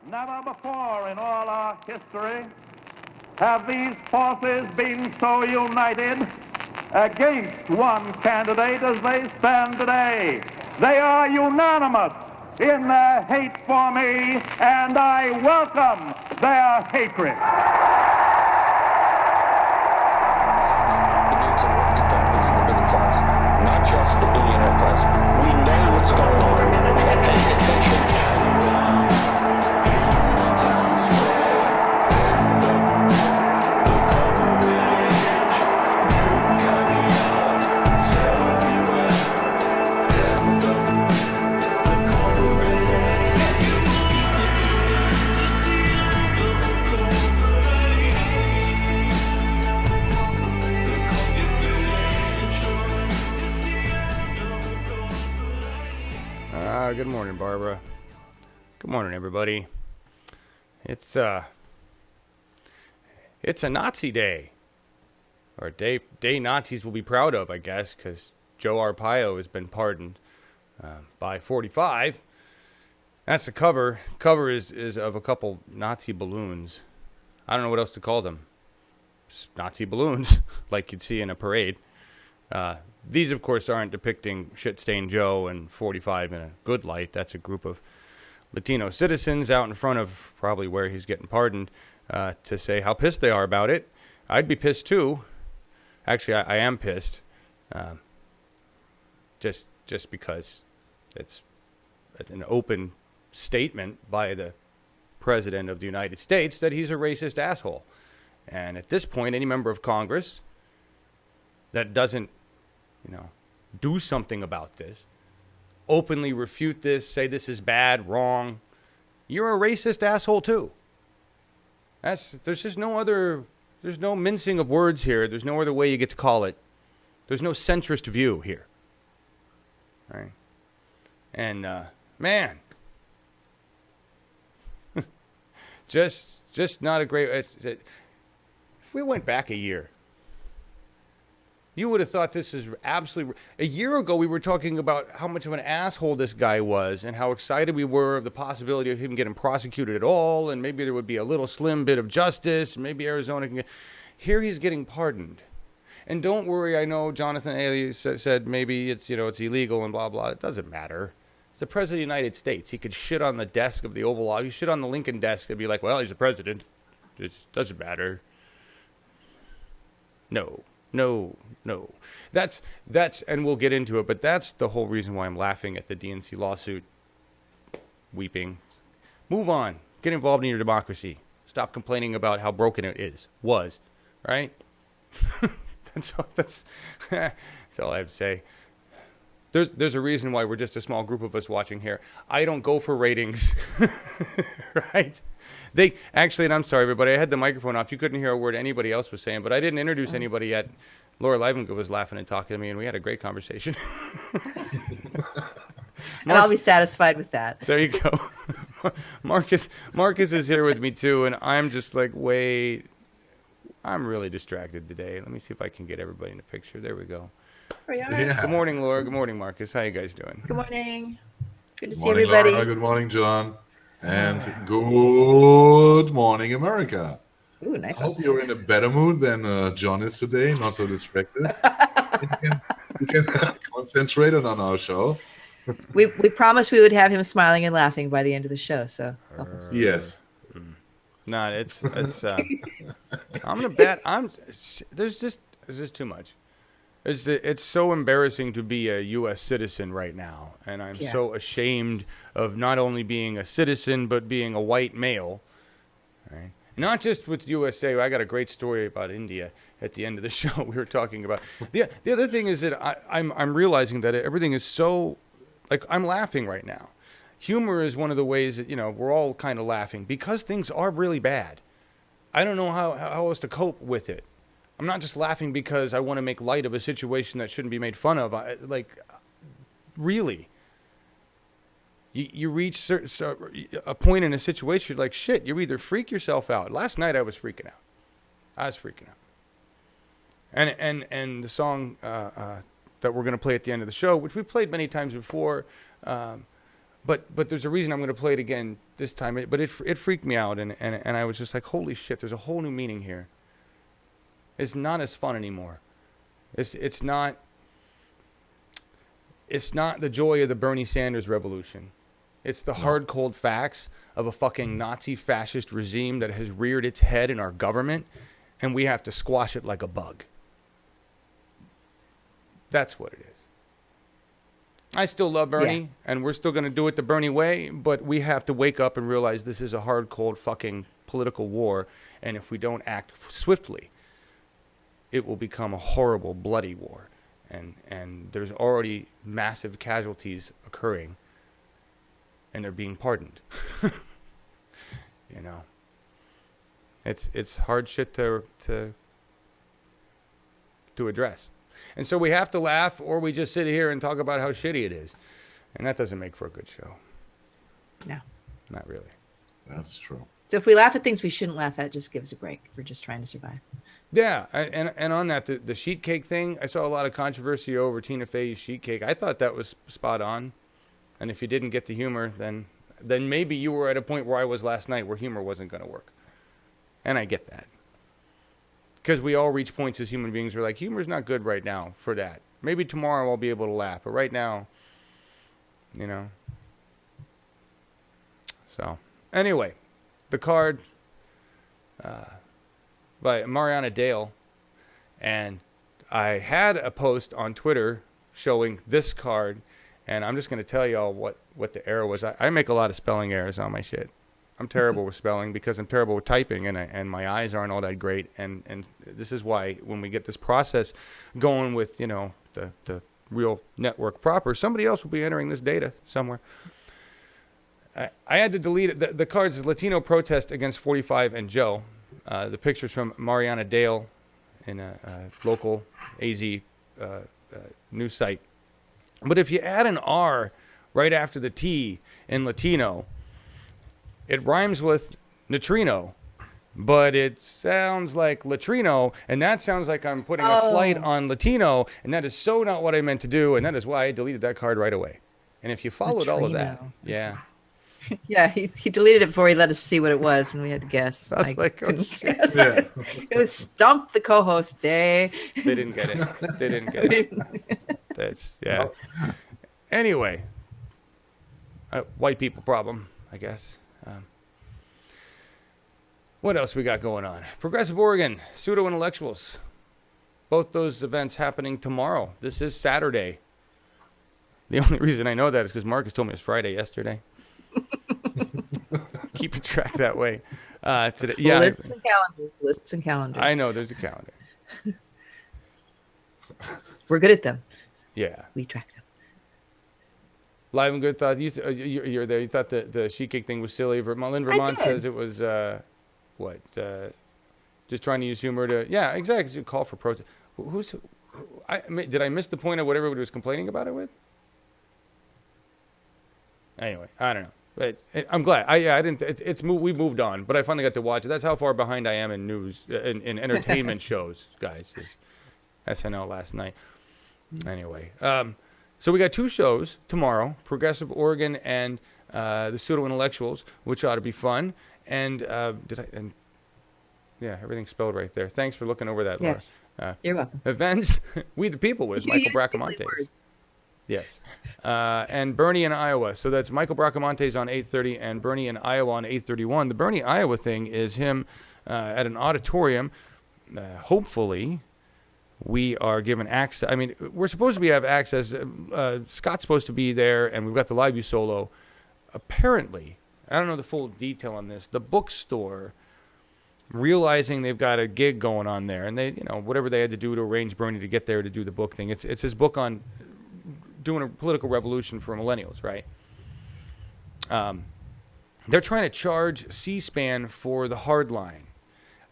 Never before in all our history have these forces been so united against one candidate as they stand today. They are unanimous in their hate for me, and I welcome their hatred. The needs of working families and the middle class, not just the billionaire class. We know what's going on. We are paying attention. Good morning, Barbara. Good morning, everybody. It's a Nazi day, or a day Nazis will be proud of, I guess, because Joe Arpaio has been pardoned by 45. That's the cover. Cover is of a couple Nazi balloons. I don't know what else to call them. Just Nazi balloons, like you'd see in a parade. These, of course, aren't depicting Shit-Stained Joe and 45 in a good light. That's a group of Latino citizens out in front of probably where he's getting pardoned to say how pissed they are about it. I'd be pissed, too. Actually, I am pissed. Just because it's an open statement by the President of the United States that he's a racist asshole. And at this point, any member of Congress that doesn't do something about this, openly refute this, say this is bad, wrong, you're a racist asshole too. There's no mincing of words here. There's no other way you get to call it. There's no centrist view here. Right? And, man, just not a great, if we went back a year, you would have thought this is absolutely... A year ago, we were talking about how much of an asshole this guy was and how excited we were of the possibility of him getting prosecuted at all, and maybe there would be a little slim bit of justice, maybe Arizona can get... Here he's getting pardoned. And don't worry, I know Jonathan Haley said maybe it's illegal and blah, blah. It doesn't matter. It's the President of the United States. He could shit on the desk of the Oval Office. He shit on the Lincoln desk and be like, well, he's the president. It doesn't matter. No. That's, and we'll get into it, but that's the whole reason why I'm laughing at the DNC lawsuit, weeping. Move on. Get involved in your democracy. Stop complaining about how broken it was, right? That's all I have to say. There's a reason why we're just a small group of us watching here. I don't go for ratings, right? They actually, and I'm sorry, everybody, I had the microphone off. You couldn't hear a word anybody else was saying, but I didn't introduce anybody yet. Laura Livengood was laughing and talking to me, and we had a great conversation. And I'll be satisfied with that. There you go. Markus is here with me, too, and I'm just like, I'm really distracted today. Let me see if I can get everybody in the picture. There we go. Yeah. Good morning, Laura. Good morning, Markus. How you guys doing? Good morning. Good to see Morning, everybody. Laura. Good morning, John. And good morning, America. Ooh, nice I one. hope you're in a better mood than John is today, not so distracted. you can concentrate on our show. We promised we would have him smiling and laughing by the end of the show, so help us. Yes. No, it's I'm gonna bet there's just too much. It's so embarrassing to be a U.S. citizen right now, and I'm so ashamed of not only being a citizen but being a white male. Right? Not just with USA. I got a great story about India at the end of the show. We were talking about the other thing is that I'm realizing that everything is so like I'm laughing right now. Humor is one of the ways that we're all kind of laughing because things are really bad. I don't know how else to cope with it. I'm not just laughing because I want to make light of a situation that shouldn't be made fun of. Really. You reach a point in a situation, you're like, shit, you either freak yourself out. Last night I was freaking out. And the song that we're going to play at the end of the show, which we played many times before, But there's a reason I'm going to play it again this time. But it freaked me out, and I was just like, holy shit, there's a whole new meaning here. It's not as fun anymore. It's not the joy of the Bernie Sanders revolution. It's the hard, cold facts of a fucking Nazi fascist regime that has reared its head in our government, and we have to squash it like a bug. That's what it is. I still love Bernie, and we're still going to do it the Bernie way, but we have to wake up and realize this is a hard, cold fucking political war, and if we don't act swiftly, it will become a horrible, bloody war. And there's already massive casualties occurring, and they're being pardoned. You know, it's hard shit to address. And so we have to laugh, or we just sit here and talk about how shitty it is. And that doesn't make for a good show. No. Not really. That's true. So if we laugh at things we shouldn't laugh at, just give us a break. We're just trying to survive. Yeah, and on that, the sheet cake thing, I saw a lot of controversy over Tina Fey's sheet cake. I thought that was spot on. And if you didn't get the humor, then maybe you were at a point where I was last night where humor wasn't going to work. And I get that. Because we all reach points as human beings where like, humor's not good right now for that. Maybe tomorrow I'll be able to laugh, but right now, you know. So, anyway, the card by Mariana Dale, and I had a post on Twitter showing this card, and I'm just going to tell y'all what the error was. I make a lot of spelling errors on my shit. I'm terrible with spelling because I'm terrible with typing, and my eyes aren't all that great. And this is why when we get this process going with, you know, the real network proper, somebody else will be entering this data somewhere. I had to delete it. The cards is Latino protest against 45 and Joe. The pictures from Mariana Dale in a local AZ news site. But if you add an R right after the T in Latino, it rhymes with neutrino, but it sounds like latrino, and that sounds like I'm putting a slight on Latino, and that is so not what I meant to do, and that is why I deleted that card right away. And if you followed all of that, yeah. Yeah, he deleted it before he let us see what it was, and we had to guess. That's like, oh, shit. Yeah. It was stump the co-host day. They didn't get it. They didn't get it. That's, yeah. Anyway, white people problem, I guess. What else we got going on? Progressive Oregon, pseudo-intellectuals. Both those events happening tomorrow. This is Saturday. The only reason I know that is because Markus told me it was Friday yesterday. Keeping track that way. Today, yeah. Lists and calendars. I know, there's a calendar. We're good at them. Yeah. We track them. Live and Good thought you're there. You thought the sheet cake thing was silly. Lynn Vermont says it was just trying to use humor to exactly. You call for protest. Did I miss the point of what everybody was complaining about it with? Anyway, I don't know. But I'm glad. I didn't. We moved on, but I finally got to watch it. That's how far behind I am in news, in entertainment shows, guys. Just SNL last night. Anyway, so we got two shows tomorrow: Progressive Oregon and the Pseudo Intellectuals, which ought to be fun. And everything's spelled right there. Thanks for looking over that, Laura. Yes, you're welcome. Events, We the People with Michael Bracamontes. Yes. And Bernie in Iowa. So that's Michael Bracamontes on 8:30 and Bernie in Iowa on 8:31. The Bernie, Iowa thing is him at an auditorium. Hopefully, we are given access. I mean, we're supposed to have access. Scott's supposed to be there, and we've got the live view solo. Apparently, I don't know the full detail on this. The bookstore, realizing they've got a gig going on there, and they, whatever they had to do to arrange Bernie to get there to do the book thing. It's his book on doing a political revolution for millennials, right? They're trying to charge C-SPAN for the hard line.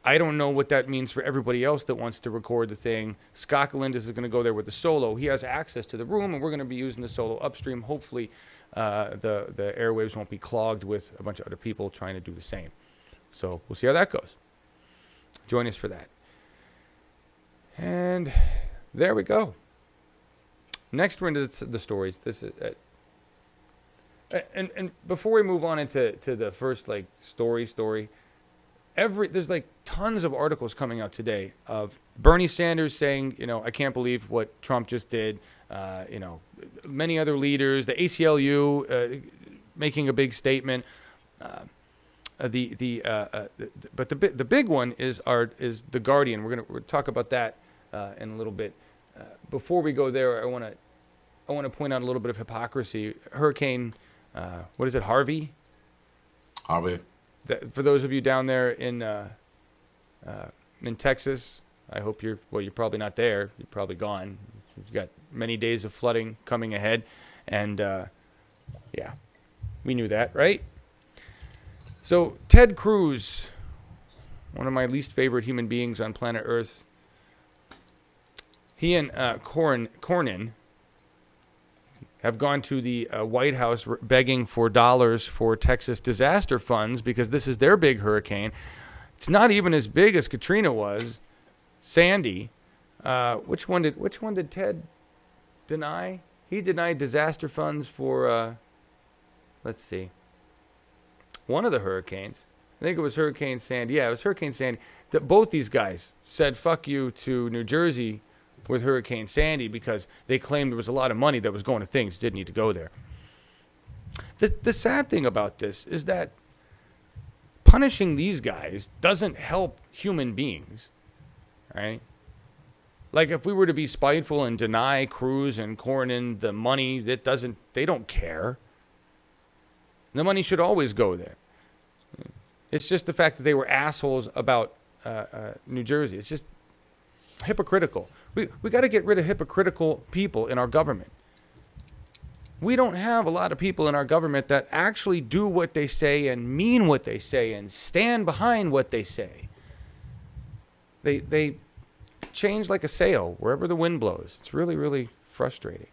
I don't know what that means for everybody else that wants to record the thing. Scott Galindez is going to go there with the solo. He has access to the room, and we're going to be using the solo upstream. Hopefully, the airwaves won't be clogged with a bunch of other people trying to do the same. So we'll see how that goes. Join us for that. And there we go. Next, we're into the stories. This is And before we move on into the first like story, there's like tons of articles coming out today of Bernie Sanders saying, I can't believe what Trump just did. Many other leaders, the ACLU making a big statement. But the big one is the Guardian. We'll talk about that in a little bit. Before we go there, I want to point out a little bit of hypocrisy. Hurricane, what is it, Harvey? Harvey. For those of you down there in Texas, I hope you're probably not there. You're probably gone. You've got many days of flooding coming ahead, and yeah, we knew that, right? So Ted Cruz, one of my least favorite human beings on planet Earth, he and Cornyn have gone to the White House begging for dollars for Texas disaster funds because this is their big hurricane. It's not even as big as Katrina was. Sandy, which one did Ted deny? He denied disaster funds for, let's see, one of the hurricanes. I think it was Hurricane Sandy. Yeah, it was Hurricane Sandy. Both these guys said "fuck you" to New Jersey with Hurricane Sandy because they claimed there was a lot of money that was going to things that didn't need to go there. The sad thing about this is that punishing these guys doesn't help human beings, right? Like if we were to be spiteful and deny Cruz and Cornyn the money, they don't care. The money should always go there. It's just the fact that they were assholes about New Jersey. It's just hypocritical. We got to get rid of hypocritical people in our government. We don't have a lot of people in our government that actually do what they say and mean what they say and stand behind what they say. They change like a sail wherever the wind blows. It's really, really frustrating.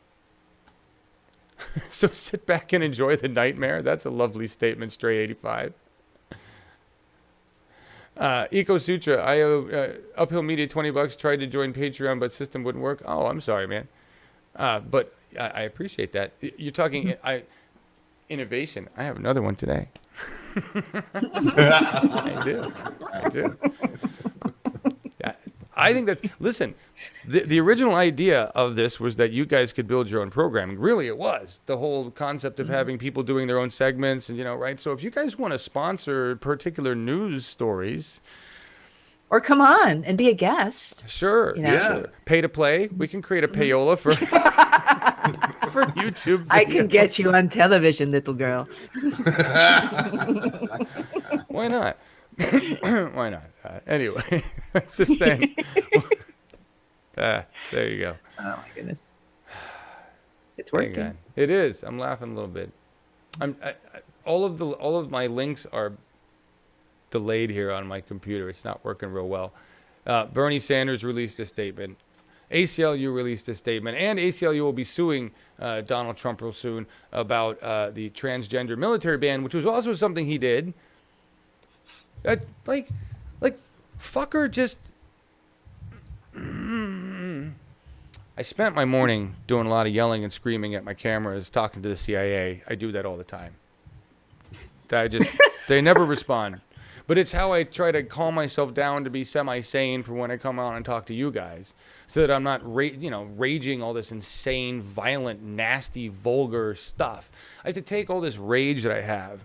So sit back and enjoy the nightmare. That's a lovely statement, Stray 85. Eco Sutra, I owe Uphill Media $20. Tried to join Patreon, but system wouldn't work. Oh, I'm sorry, man. But I appreciate that. You're talking innovation. I have another one today. I do. I think that, listen, the original idea of this was that you guys could build your own programming. Really, it was. The whole concept of having people doing their own segments and, right? So if you guys want to sponsor particular news stories. Or come on and be a guest. Sure. Yeah. Sure. Pay to play. We can create a payola for YouTube videos. I can get you on television, little girl. Why not? Why not? Anyway, that's just saying. There you go. Oh my goodness, it's working. It is. I'm laughing a little bit. All of my links are delayed here on my computer. It's not working real well. Bernie Sanders released a statement. ACLU released a statement, and ACLU will be suing Donald Trump real soon about the transgender military ban, which was also something he did. Like, fucker, just. I spent my morning doing a lot of yelling and screaming at my cameras, talking to the CIA. I do that all the time. They never respond. But it's how I try to calm myself down to be semi-sane for when I come out and talk to you guys, so that I'm not, raging all this insane, violent, nasty, vulgar stuff. I have to take all this rage that I have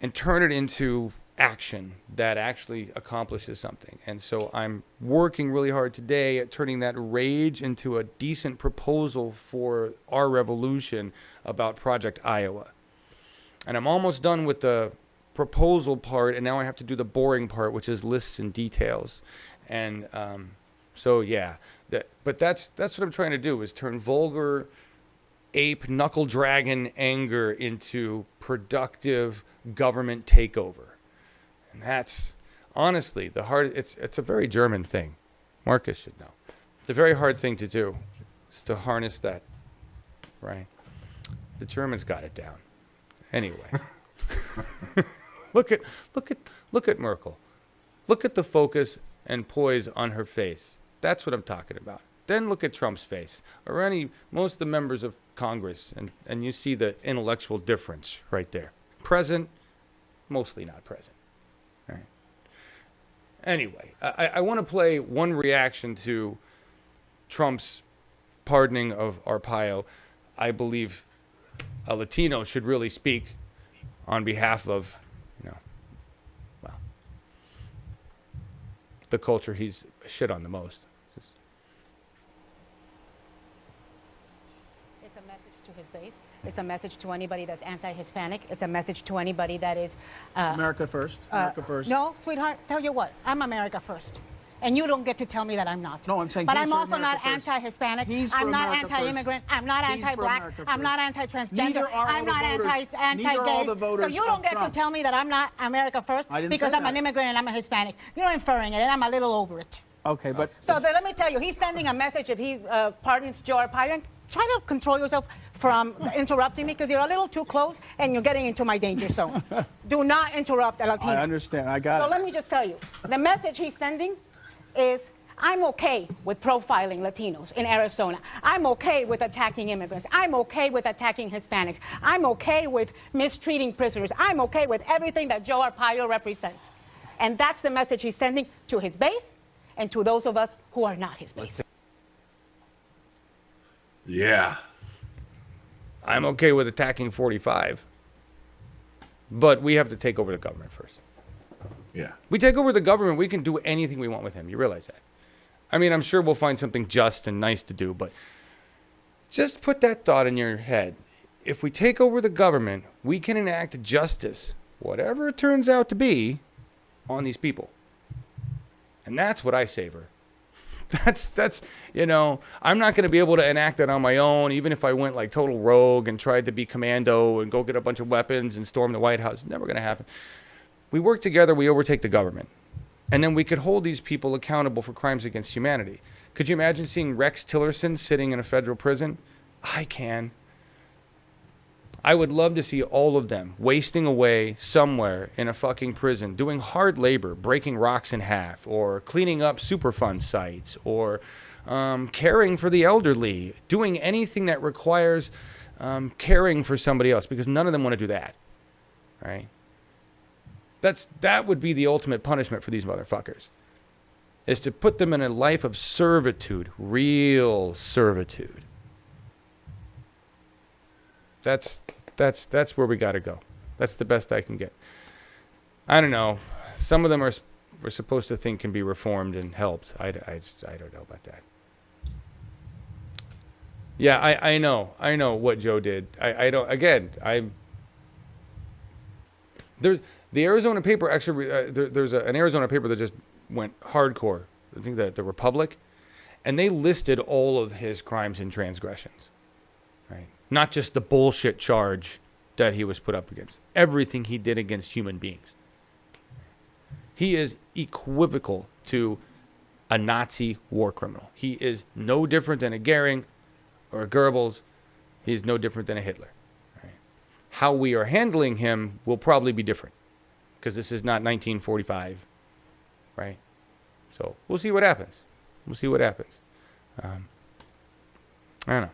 and turn it into action that actually accomplishes something. And so I'm working really hard today at turning that rage into a decent proposal for our revolution about Project Iowa. And I'm almost done with the proposal part, and now I have to do the boring part, which is lists and details. And so yeah, but that's what I'm trying to do, is turn vulgar, ape, knuckle dragon anger into productive government takeover. And that's honestly the hard. It's a very German thing. Markus should know. It's a very hard thing to do, is to harness that, right? The Germans got it down. Anyway, look at Merkel. Look at the focus and poise on her face. That's what I'm talking about. then look at Trump's face, or most of the members of Congress, and you see the intellectual difference right there. Present, mostly not present. All right. Anyway, I want to play one reaction to Trump's pardoning of Arpaio. I believe a Latino should really speak on behalf of, the culture he's shit on the most. It's a message to his base. It's a message to anybody that's anti-Hispanic. It's a message to anybody that is... America first. America first. No, sweetheart, tell you what, I'm America first. And you don't get to tell me that I'm not. No, I'm saying but he's I'm for also America not first. anti-Hispanic. He's for I'm not America anti-immigrant. first. I'm not He's for anti-black. America I'm not first. anti-transgender. Neither are all I'm the not voters. anti-gay. Neither are all the So voters you don't of get to Trump. tell me that I'm not America first I didn't because say I'm an that. immigrant and I'm a Hispanic. You're inferring it, and I'm a little over it. Okay, but So then let me tell you, he's sending a message if he pardons Joe Arpaio. And try to control yourself from interrupting me because you're a little too close and you're getting into my danger zone. Do not interrupt a Latino. I understand. I got So it. let me just tell you, the message he's sending is, I'm okay with profiling Latinos in Arizona. I'm okay with attacking immigrants. I'm okay with attacking Hispanics. I'm okay with mistreating prisoners. I'm okay with everything that Joe Arpaio represents. And that's the message he's sending to his base and to those of us who are not his base. Yeah. I'm okay with attacking 45, but we have to take over the government first. Yeah. We take over the government, we can do anything we want with him. You realize that? I mean, I'm sure we'll find something just and nice to do, but just put that thought in your head. If we take over the government, we can enact justice, whatever it turns out to be, on these people. And that's what I savor. That's I'm not going to be able to enact that on my own, even if I went like total rogue and tried to be commando and go get a bunch of weapons and storm the White House. It's never going to happen. We work together, we overtake the government. And then we could hold these people accountable for crimes against humanity. Could you imagine seeing Rex Tillerson sitting in a federal prison? I can. I would love to see all of them wasting away somewhere in a fucking prison, doing hard labor, breaking rocks in half, or cleaning up Superfund sites, or caring for the elderly, doing anything that requires caring for somebody else, because none of them want to do that, right? That would be the ultimate punishment for these motherfuckers, is to put them in a life of servitude, real servitude. That's where we got to go. That's the best I can get. I don't know. Some of them we're supposed to think can be reformed and helped. I don't know about that. Yeah, I know what Joe did. I don't. Again, there's the Arizona paper. Actually, there's an Arizona paper that just went hardcore. I think that the Republic, and they listed all of his crimes and transgressions. Right. Not just the bullshit charge that he was put up against. Everything he did against human beings. He is equivocal to a Nazi war criminal. He is no different than a Goering or a Goebbels. He is no different than a Hitler. Right? How we are handling him will probably be different, because this is not 1945, right? So we'll see what happens. We'll see what happens. I don't know.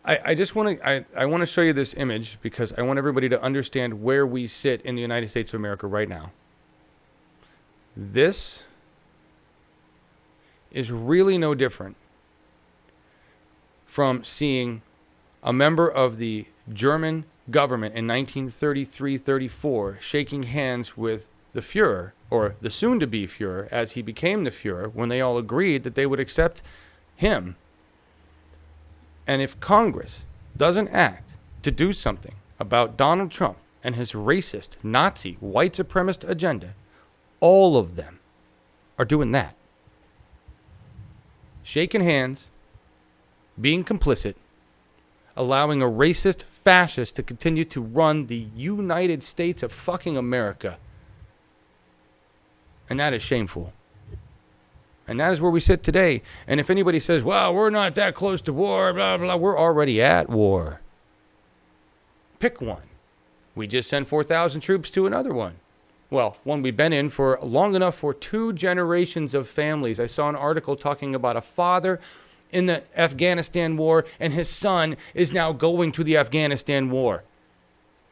I just want to I want to show you this image because I want everybody to understand where we sit in the United States of America right now. This is really no different from seeing a member of the German government in 1933-34 shaking hands with the Fuhrer, or the soon-to-be Fuhrer, as he became the Fuhrer, when they all agreed that they would accept him. And if Congress doesn't act to do something about Donald Trump and his racist, Nazi, white supremacist agenda, all of them are doing that. Shaking hands, being complicit, allowing a racist fascist to continue to run the United States of fucking America. And that is shameful. And that is where we sit today. And if anybody says, well, we're not that close to war, blah, blah, we're already at war. Pick one. We just sent 4,000 troops to another one. Well, one we've been in for long enough for 2 generations of families. I saw an article talking about a father in the Afghanistan war, and his son is now going to the Afghanistan war.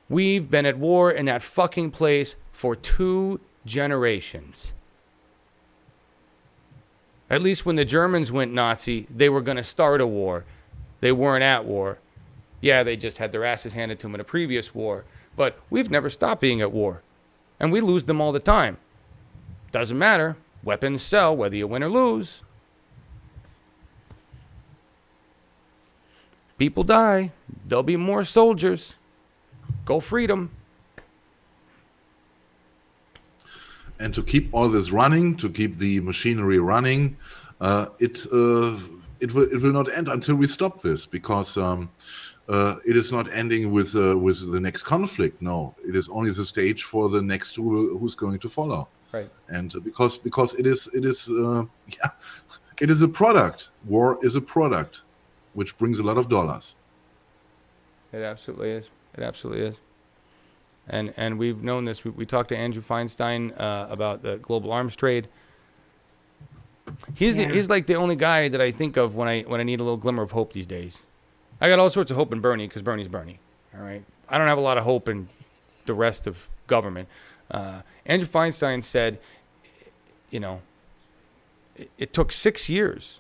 We've been at war in that fucking place for 2 generations. At least when the Germans went Nazi, they were going to start a war. They weren't at war. Yeah, they just had their asses handed to them in a previous war. But we've never stopped being at war. And we lose them all the time. Doesn't matter. Weapons sell whether you win or lose. People die. There'll be more soldiers. Go freedom. And to keep all this running, to keep the machinery running, it will not end until we stop this, because it is not ending with the next conflict. No, it is only the stage for the next who's going to follow. Right. And because it is a product. War is a product, which brings a lot of dollars. It absolutely is. It absolutely is. And we've known this. We talked to Andrew Feinstein about the global arms trade. He's like the only guy that I think of when I need a little glimmer of hope these days. I got all sorts of hope in Bernie, because Bernie's Bernie. All right. I don't have a lot of hope in the rest of government. Andrew Feinstein said, it took 6 years.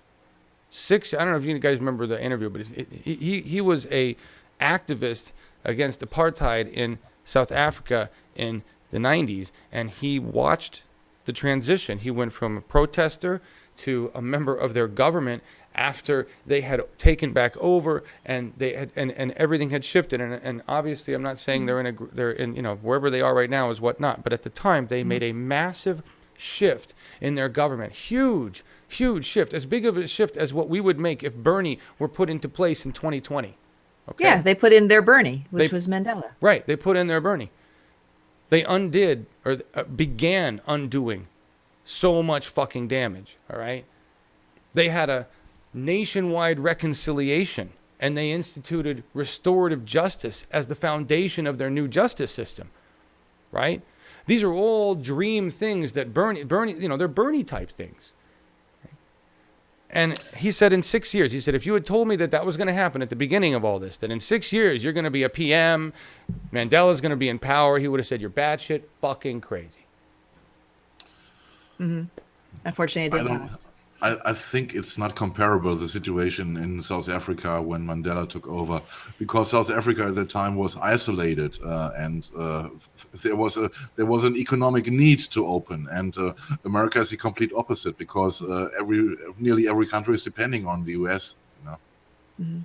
I don't know if you guys remember the interview, but he was a activist against apartheid in South Africa in the 90s, and he watched the transition. He went from a protester to a member of their government after they had taken back over, and they had and everything had shifted. And obviously, I'm not saying they're in wherever they are right now is whatnot, but at the time they made a massive shift in their government. Huge shift, as big of a shift as what we would make if Bernie were put into place in 2020. Okay? Yeah, they put in their Bernie, which was Mandela. Right, they put in their Bernie. They undid, or began undoing, so much fucking damage, all right? They had a nationwide reconciliation, and they instituted restorative justice as the foundation of their new justice system, right? These are all dream things that Bernie, they're Bernie type things. And he said in 6 years, he said, if you had told me that was going to happen at the beginning of all this, that in 6 years you're going to be a PM, Mandela's going to be in power, he would have said, you're batshit fucking crazy. Mm-hmm. Unfortunately, it didn't happen. I think it's not comparable, the situation in South Africa when Mandela took over, because South Africa at the time was isolated, and there was an economic need to open, and America is the complete opposite, because nearly every country is depending on the US. Mm-hmm.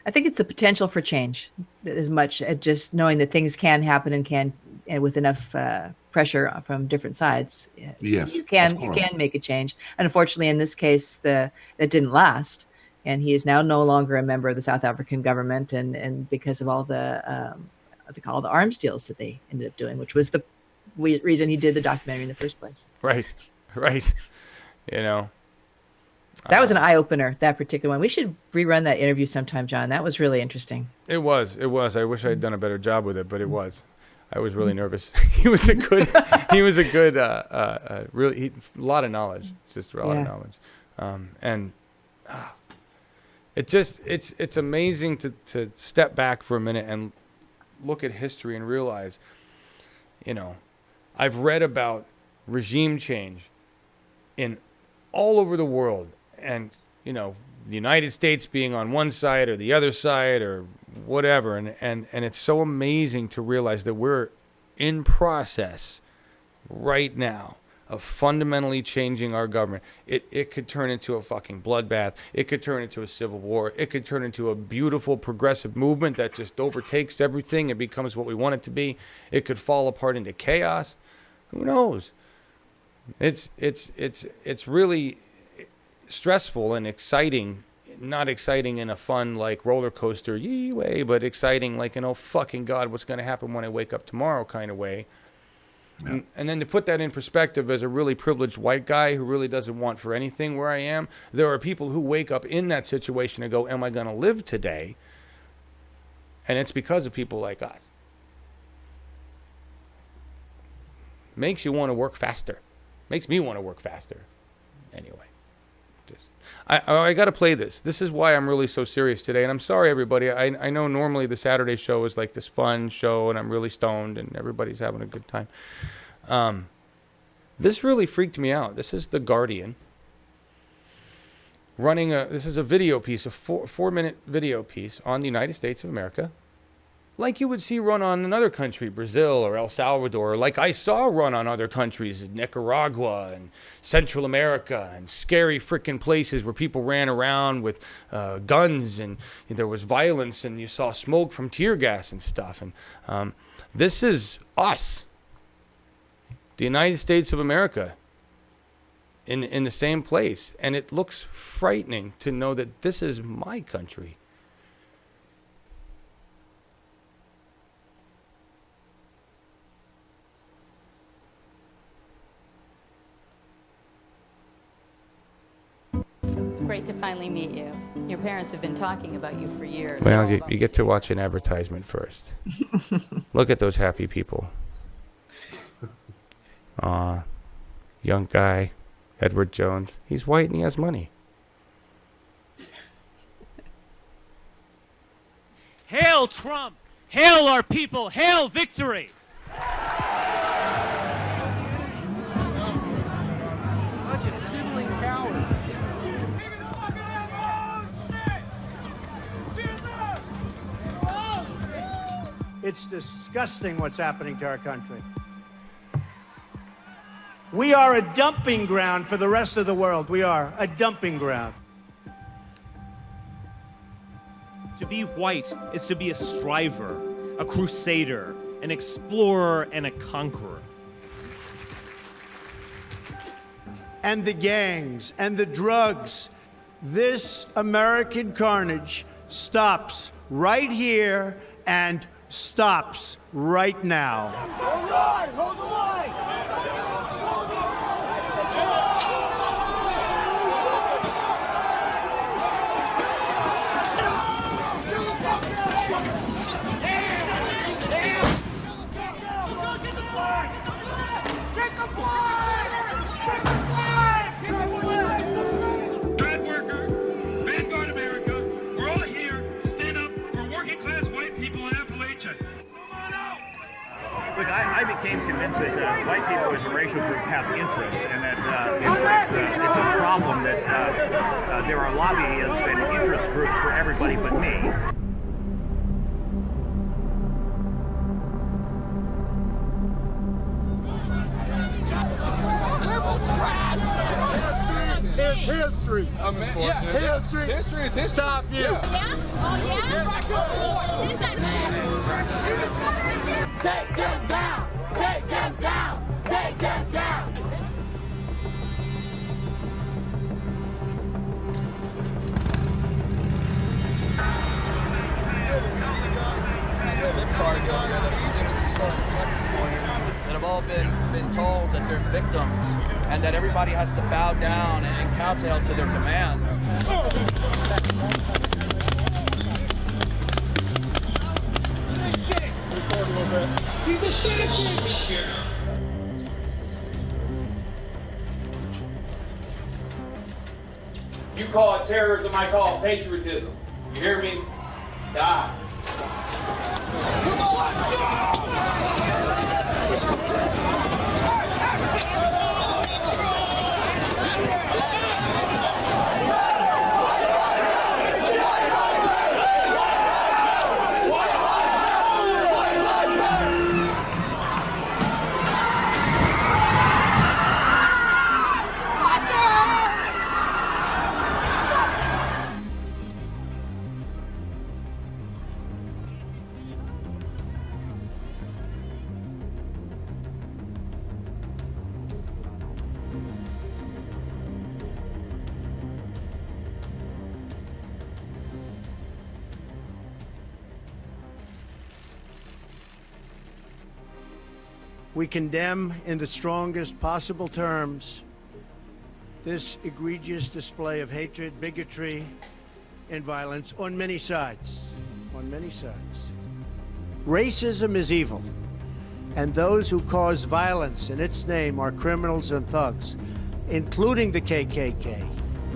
I think it's the potential for change as much as just knowing that things can happen and with enough pressure from different sides, yes, you can make a change. And unfortunately, in this case, that didn't last, and he is now no longer a member of the South African government, and because of all the arms deals that they ended up doing, which was the reason he did the documentary in the first place. Right. That was an eye opener, that particular one. We should rerun that interview sometime, John. That was really interesting. It was. I wish I had done a better job with it, but it was. I was really nervous. He was a good, really, a lot of knowledge, just a lot of knowledge. And it's amazing to step back for a minute and look at history and realize, I've read about regime change in all over the world, and, the United States being on one side or the other side or whatever. And it's so amazing to realize that we're in process right now of fundamentally changing our government. It could turn into a fucking bloodbath. It could turn into a civil war. It could turn into a beautiful progressive movement that just overtakes everything and becomes what we want it to be. It could fall apart into chaos. Who knows? It's really stressful and exciting. Not exciting in a fun, like, roller coaster yee way, but exciting like, fucking God, what's going to happen when I wake up tomorrow kind of way. Yeah. And then to put that in perspective, as a really privileged white guy who really doesn't want for anything where I am, there are people who wake up in that situation and go, am I going to live today? And it's because of people like us. makes you want to work faster. Makes me want to work faster. Anyway, I got to play this. This is why I'm really so serious today. And I'm sorry, everybody. I know normally the Saturday show is like this fun show, and I'm really stoned, and everybody's having a good time. This really freaked me out. This is The Guardian running this is a video piece, a 4-minute video piece on the United States of America, like you would see run on another country, Brazil or El Salvador, like I saw run on other countries, Nicaragua and Central America, and scary freaking places where people ran around with guns, and there was violence, and you saw smoke from tear gas and stuff. And this is us, the United States of America, in the same place. And it looks frightening to know that this is my country. It's great to finally meet you. Your parents have been talking about you for years. Well, you get to watch an advertisement first. Look at those happy people. Young guy, Edward Jones. He's white and he has money. Hail Trump! Hail our people! Hail victory! Bunch of sniveling cowards. It's disgusting what's happening to our country. We are a dumping ground for the rest of the world. We are a dumping ground. To be white is to be a striver, a crusader, an explorer, and a conqueror. And the gangs and the drugs. This American carnage stops right here and stops right now. Hold the line! Hold the line! Look, I became convinced that white people as a racial group have interests, and that it's a problem that there are lobbyists and interest groups for everybody but me. It's history. History. History is history. Stop you. Yeah? Oh, yeah? Take them down. Take them down. Take them down. Libtards over here that are students of social justice lawyers that have all been told that they're victims and that everybody has to bow down and kowtow to their demands. He's a citizen. You call it terrorism, I call it patriotism. You hear me? Die. Come on! We condemn in the strongest possible terms this egregious display of hatred, bigotry, and violence on many sides. On many sides. Racism is evil, And those who cause violence in its name are criminals and thugs, including the KKK,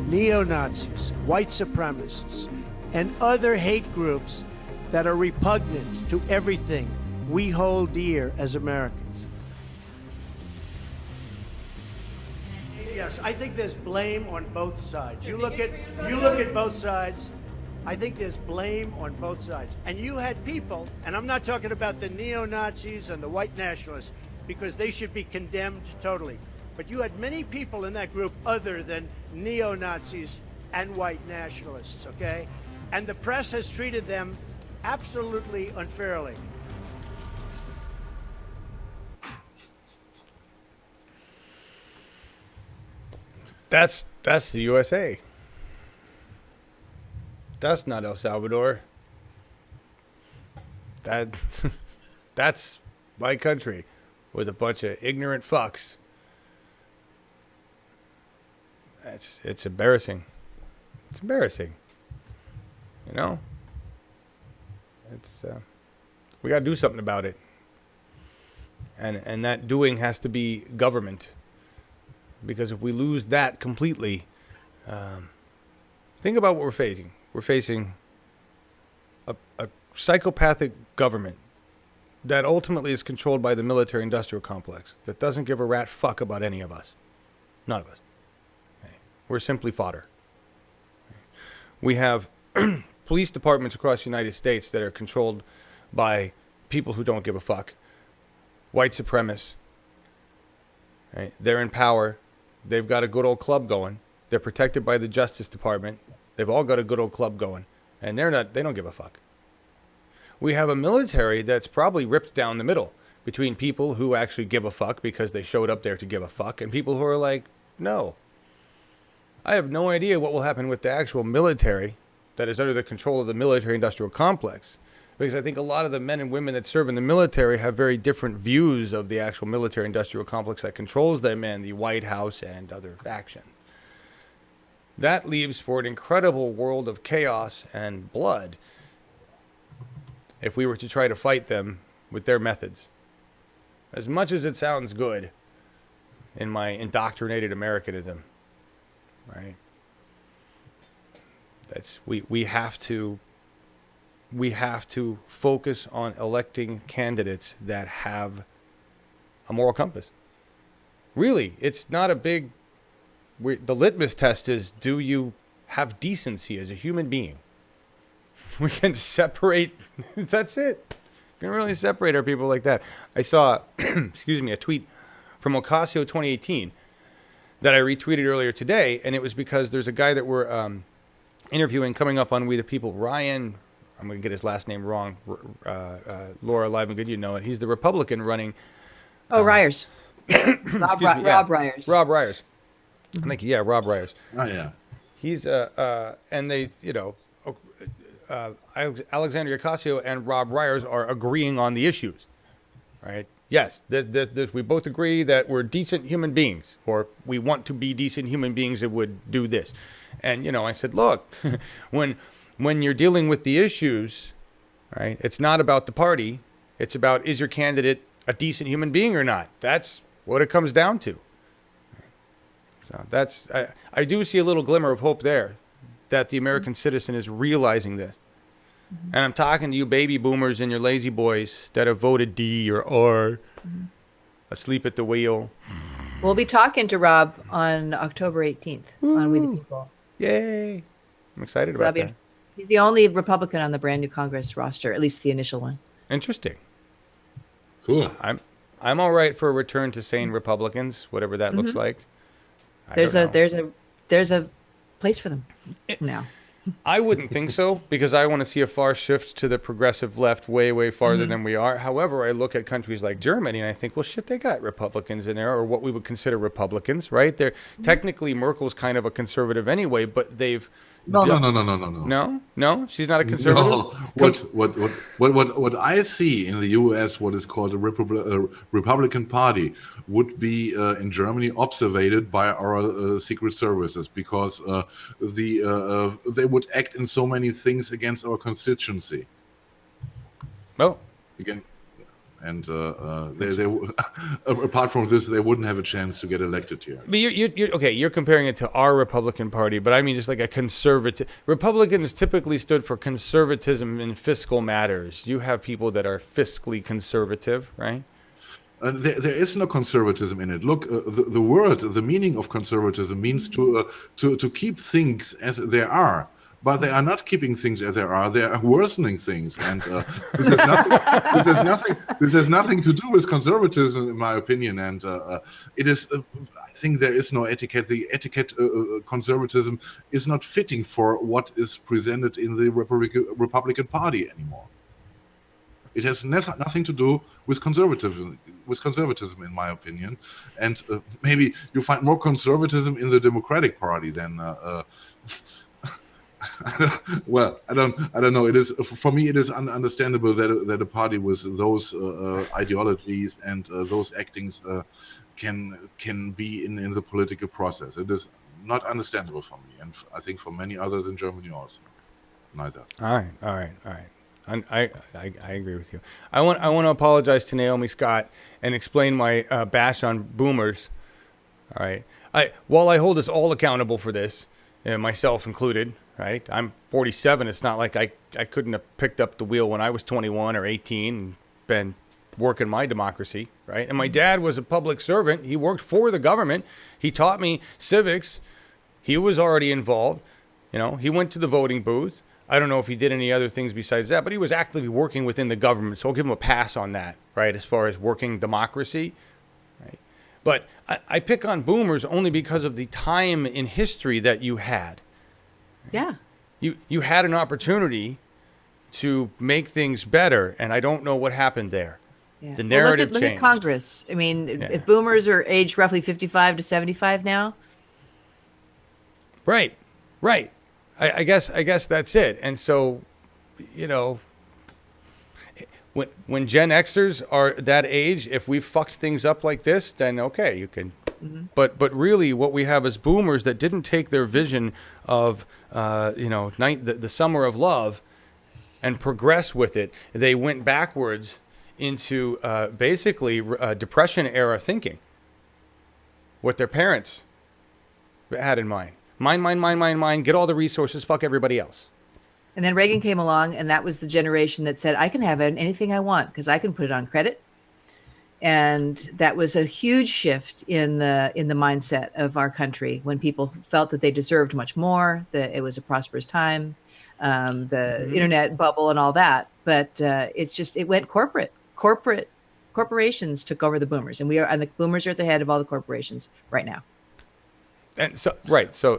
neo-Nazis, white supremacists, and other hate groups that are repugnant to everything we hold dear as Americans. Yes, I think there's blame on both sides. You look at both sides. I think there's blame on both sides. And you had people, and I'm not talking about the neo-Nazis and the white nationalists, because they should be condemned totally. But you had many people in that group other than neo-Nazis and white nationalists, okay? And the press has treated them absolutely unfairly. That's the USA. That's not El Salvador. That's my country with a bunch of ignorant fucks. It's embarrassing. It's embarrassing. You know? It's we got to do something about it. And that doing has to be government. Because if we lose that completely, think about what we're facing. We're facing a psychopathic government that ultimately is controlled by the military-industrial complex that doesn't give a rat fuck about any of us. None of us. Okay. We're simply fodder. Okay. We have police departments across the United States that are controlled by people who don't give a fuck. White supremacists. Okay. They're in power. They've got a good old club going. They're protected by the Justice Department. They've all got a good old club going. And they don't give a fuck. We have a military that's probably ripped down the middle between people who actually give a fuck because they showed up there to give a fuck and people who are like, no. I have no idea what will happen with the actual military that is under the control of the military-industrial complex. Because I think a lot of the men and women that serve in the military have very different views of the actual military-industrial complex that controls them and the White House and other factions. That leaves for an incredible world of chaos and blood if we were to try to fight them with their methods. As much as it sounds good in my indoctrinated Americanism, right? We have to focus on electing candidates that have a moral compass. Really, it's not a big... the litmus test is, do you have decency as a human being? We can separate... that's it. We can really separate our people like that. I saw, excuse me, a tweet from Ocasio 2018 that I retweeted earlier today, and it was because there's a guy that we're interviewing coming up on We the People, Ryan... I'm going to get his last name wrong. Laura Livengood, you know it. He's the Republican running... Ryers. Rob Ryers. Rob Ryers. Thank you. Yeah, Rob Ryers. Oh, yeah. He's, and they, you know, Alexandria Ocasio and Rob Ryers are agreeing on the issues, right? Yes, we both agree that we're decent human beings, or we want to be decent human beings that would do this. And, you know, I said, look, when you're dealing with the issues, right, it's not about the party. It's about, is your candidate a decent human being or not? That's what it comes down to. So I do see a little glimmer of hope there that the American citizen is realizing this. Mm-hmm. And I'm talking to you baby boomers and your lazy boys that have voted D or R, asleep at the wheel. We'll be talking to Rob on October 18th on We the People. Yay. I'm excited about that. He's the only Republican on the brand new Congress roster, at least the initial one. Interesting. Cool. I'm all right for a return to sane Republicans, whatever that looks like. There's a place for them now. I wouldn't think so, because I want to see a far shift to the progressive left way, way farther than we are. However, I look at countries like Germany and I think, well, shit, they got Republicans in there, or what we would consider Republicans, right? They're technically, Merkel's kind of a conservative anyway, but they've... No. No, she's not a conservative. No. What I see in the U.S., what is called a Republican Party, would be in Germany observed by our secret services, because they would act in so many things against our constituency. Oh, again. And they apart from this, they wouldn't have a chance to get elected here. But you're comparing it to our Republican Party, but I mean just like a conservative. Republicans typically stood for conservatism in fiscal matters. You have people that are fiscally conservative, right? There is no conservatism in it. Look, the meaning of conservatism means to keep things as they are. But they are not keeping things as they are. They are worsening things, and this has nothing to do with conservatism, in my opinion. And it is. I think there is no etiquette. The etiquette conservatism is not fitting for what is presented in the Republican Party anymore. It has nothing to do with conservatism. In my opinion, and maybe you find more conservatism in the Democratic Party than. Well, I don't know. It is, for me, it is understandable that a party with those ideologies and those actings can be in the political process. It is not understandable for me, and I think for many others in Germany also. Neither. All right. I agree with you. I want to apologize to Naomi Scott and explain my bash on boomers. All right. While I hold us all accountable for this, myself included. Right, I'm 47. It's not like I couldn't have picked up the wheel when I was 21 or 18 and been working my democracy, right? And my dad was a public servant. He worked for the government. He taught me civics. He was already involved. You know, he went to the voting booth. I don't know if he did any other things besides that, but he was actively working within the government. So I'll give him a pass on that, right? As far as working democracy, right? But I pick on boomers only because of the time in history that you had. Yeah. You had an opportunity to make things better, and I don't know what happened there. Yeah. The narrative look changed. at Congress. I mean, if boomers are aged roughly 55 to 75 now. Right. I guess that's it. And so, you know, when Gen Xers are that age, if we fucked things up like this, then okay, you can. Mm-hmm. But really, what we have is boomers that didn't take their vision of the summer of love and progress with it. They went backwards into basically Depression era thinking. What their parents had in mind: mine, get all the resources, fuck everybody else. And then Reagan came along, and that was the generation that said, I can have anything I want because I can put it on credit. And that was a huge shift in the mindset of our country when people felt that they deserved much more, that it was a prosperous time, the internet bubble and all that. But it went corporate. Corporations took over the boomers, and the boomers are at the head of all the corporations right now. And so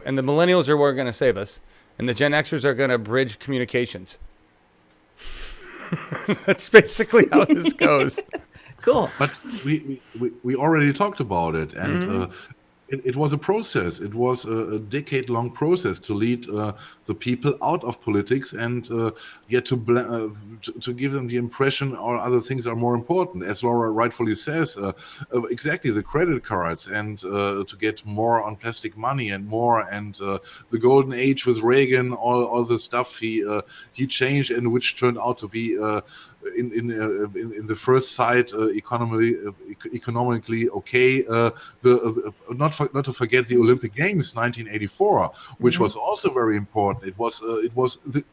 and the millennials are what are going to save us, and the Gen Xers are going to bridge communications. That's basically how this goes. Cool. But we already talked about it, and it was a process. It was a decade-long process to lead the people out of politics and yet to give them the impression or other things are more important. As Laura rightfully says, exactly the credit cards and to get more on plastic money and more, and the golden age with Reagan, all the stuff he changed and which turned out to be in the first sight economically okay. Not to forget the Olympic Games 1984, which was also very important. It was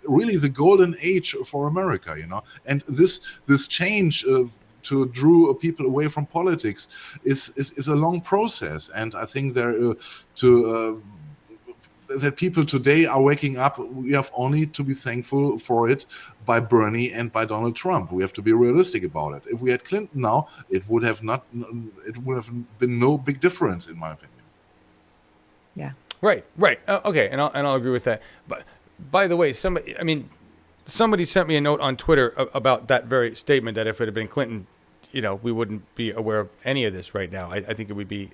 really the golden age for America, you know. And this change to draw people away from politics is a long process, and I think that people today are waking up. We have only to be thankful for it by Bernie and by Donald Trump. We have to be realistic about it. If we had Clinton now, it would have been no big difference, in my opinion. Yeah. Right. Okay, and I'll agree with that. But by the way, somebody sent me a note on Twitter about that very statement, that if it had been Clinton, you know, we wouldn't be aware of any of this right now. I think it would be,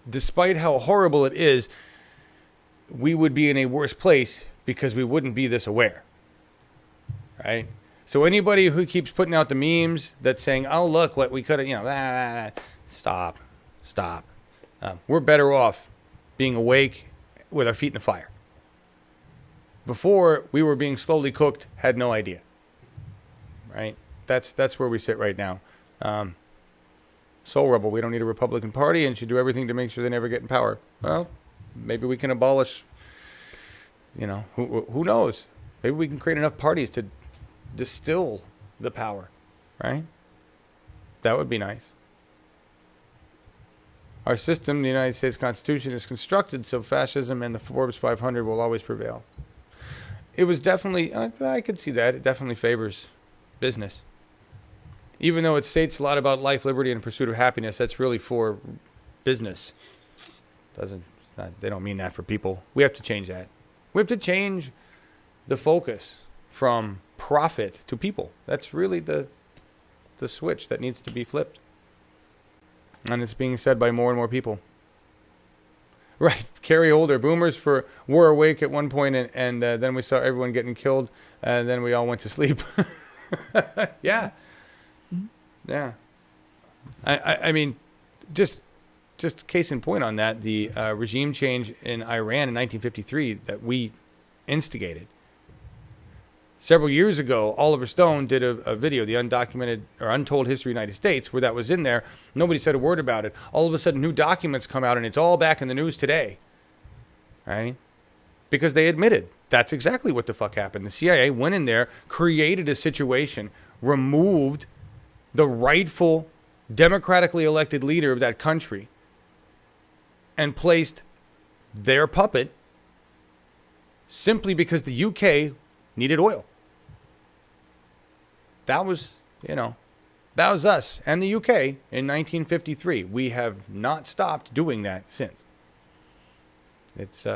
despite how horrible it is, we would be in a worse place because we wouldn't be this aware, right? So anybody who keeps putting out the memes that's saying, oh, look, what we could have, stop. We're better off being awake with our feet in the fire. Before, we were being slowly cooked, had no idea, right? That's where we sit right now. Soul Rebel, we don't need a Republican Party and should do everything to make sure they never get in power. Well, maybe we can abolish, who knows? Maybe we can create enough parties to distill the power, right? That would be nice. Our system, the United States Constitution, is constructed so fascism and the Forbes 500 will always prevail. It was definitely, I could see that. It definitely favors business. Even though it states a lot about life, liberty, and pursuit of happiness, that's really for business. They don't mean that for people. We have to change that. We have to change the focus from profit to people. That's really the switch that needs to be flipped. And it's being said by more and more people. Right. Carrie Older. Boomers were awake at one point, and then we saw everyone getting killed, and then we all went to sleep. Yeah. Yeah. I mean, just case in point on that, the regime change in Iran in 1953 that we instigated. Several years ago, Oliver Stone did a video, The Undocumented or Untold History of the United States, where that was in there. Nobody said a word about it. All of a sudden, new documents come out, and it's all back in the news today. Right? Because they admitted that's exactly what the fuck happened. The CIA went in there, created a situation, removed the rightful, democratically elected leader of that country, and placed their puppet simply because the UK needed oil. That was us and the UK in 1953. We have not stopped doing that since. It's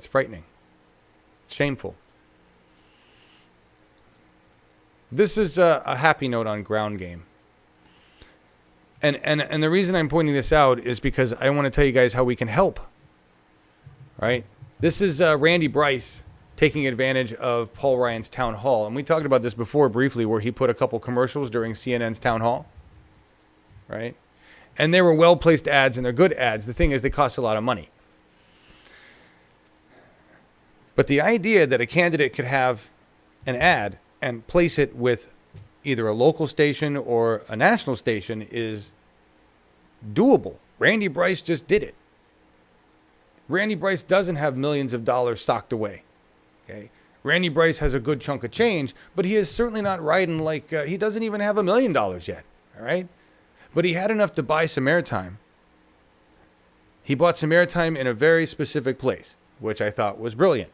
frightening. It's shameful. This is a happy note on ground game. And the reason I'm pointing this out is because I want to tell you guys how we can help. Right? This is Randy Bryce taking advantage of Paul Ryan's town hall. And we talked about this before briefly, where he put a couple commercials during CNN's town hall. Right? And they were well-placed ads, and they're good ads. The thing is, they cost a lot of money. But the idea that a candidate could have an ad and place it with either a local station or a national station is doable. Randy Bryce just did it. Randy Bryce doesn't have millions of dollars stocked away. Okay, Randy Bryce has a good chunk of change, but he is certainly not riding like he doesn't even have $1 million yet. All right, but he had enough to buy some airtime. He bought some airtime in a very specific place, which I thought was brilliant.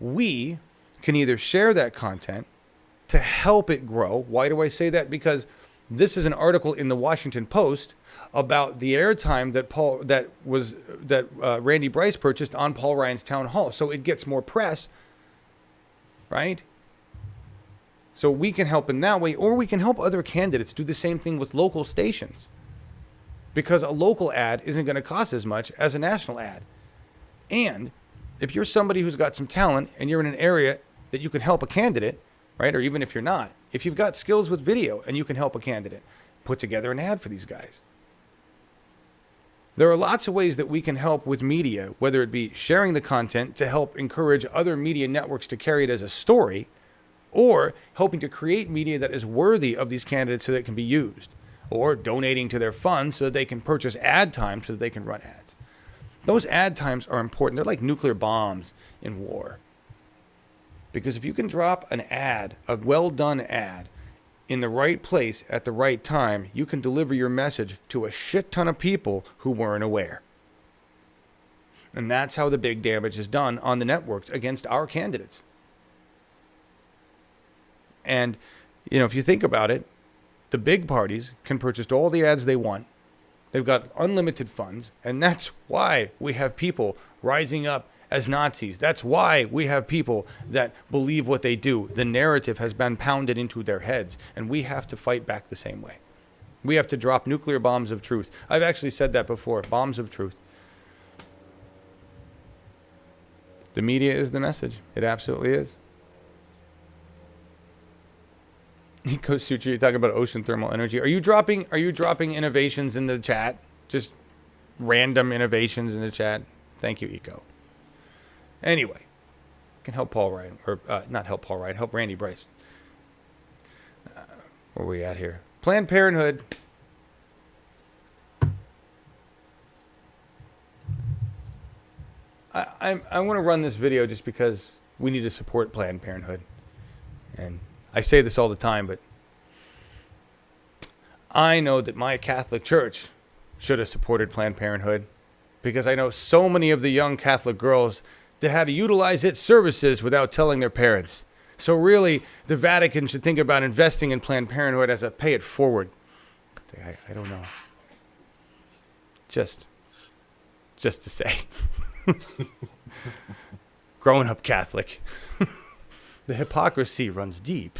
We can either share that content to help it grow. Why do I say that? Because this is an article in the Washington Post about the airtime that Randy Bryce purchased on Paul Ryan's town hall. So it gets more press, right? So we can help in that way, or we can help other candidates do the same thing with local stations. Because a local ad isn't going to cost as much as a national ad. And if you're somebody who's got some talent and you're in an area that you can help a candidate, right? Or even if you're not, if you've got skills with video and you can help a candidate, put together an ad for these guys. There are lots of ways that we can help with media, whether it be sharing the content to help encourage other media networks to carry it as a story, or helping to create media that is worthy of these candidates so that it can be used, or donating to their funds so that they can purchase ad time so that they can run ads. Those ad times are important. They're like nuclear bombs in war. Because if you can drop an ad, a well-done ad, in the right place at the right time, you can deliver your message to a shit ton of people who weren't aware. And that's how the big damage is done on the networks against our candidates. And, if you think about it, the big parties can purchase all the ads they want. They've got unlimited funds, and that's why we have people rising up as Nazis. That's why we have people that believe what they do. The narrative has been pounded into their heads, and we have to fight back the same way. We have to drop nuclear bombs of truth. I've actually said that before, bombs of truth. The media is the message. It absolutely is. Coach Suchi, you're talking about ocean thermal energy. Are you dropping innovations in the chat? Just random innovations in the chat? Thank you, Eco. Anyway, can help Paul Ryan, or not help Paul Ryan, help Randy Bryce. Where are we at here? Planned Parenthood. I want to run this video just because we need to support Planned Parenthood. And I say this all the time, but I know that my Catholic church should have supported Planned Parenthood because I know so many of the young Catholic girls that had to utilize its services without telling their parents. So really, the Vatican should think about investing in Planned Parenthood as a pay it forward. I don't know. Just to say. Growing up Catholic. The hypocrisy runs deep.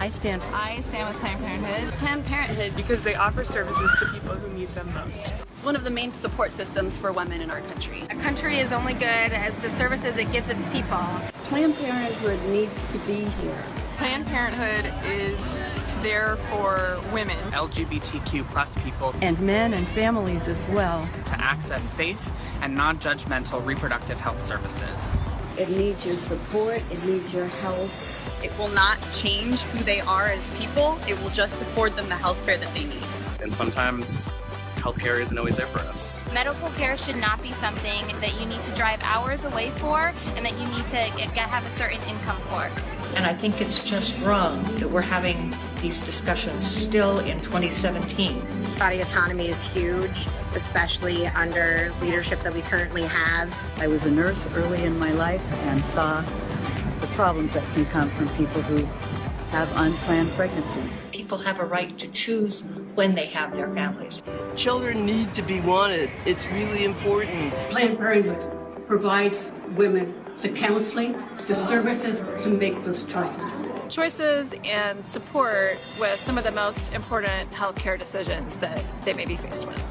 I stand with Planned Parenthood. Planned Parenthood. Because they offer services to people who need them most. It's one of the main support systems for women in our country. A country is only good as the services it gives its people. Planned Parenthood needs to be here. Planned Parenthood is there for women, LGBTQ plus people, and men and families as well, to access safe and non-judgmental reproductive health services. It needs your support, it needs your help. It will not change who they are as people. It will just afford them the health care that they need. And sometimes healthcare isn't always there for us. Medical care should not be something that you need to drive hours away for and that you need to have a certain income for. And I think it's just wrong that we're having these discussions still in 2017. Body autonomy is huge, especially under leadership that we currently have. I was a nurse early in my life and saw the problems that can come from people who have unplanned pregnancies. People have a right to choose when they have their families. Children need to be wanted. It's really important. Planned Parenthood provides women the counseling, the services to make those choices. Choices and support with some of the most important healthcare decisions that they may be faced with.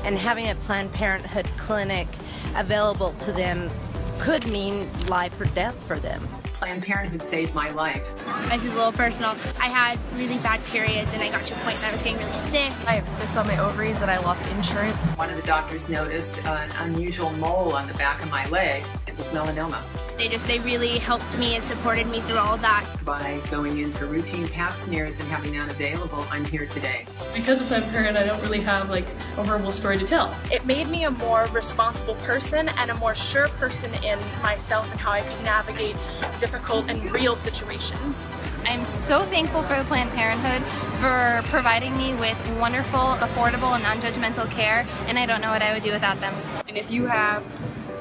And having a Planned Parenthood clinic available to them could mean life or death for them. Planned Parenthood saved my life. This is a little personal. I had really bad periods and I got to a point that I was getting really sick. I have cysts on my ovaries and I lost insurance. One of the doctors noticed an unusual mole on the back of my leg. It was melanoma. They really helped me and supported me through all of that. By going in for routine pap smears and having that available, I'm here today. Because of Planned Parenthood, I don't really have a horrible story to tell. It made me a more responsible person and a more sure person in myself and how I can navigate difficult and real situations. I'm so thankful for the Planned Parenthood for providing me with wonderful, affordable, and non-judgmental care, and I don't know what I would do without them. And if you have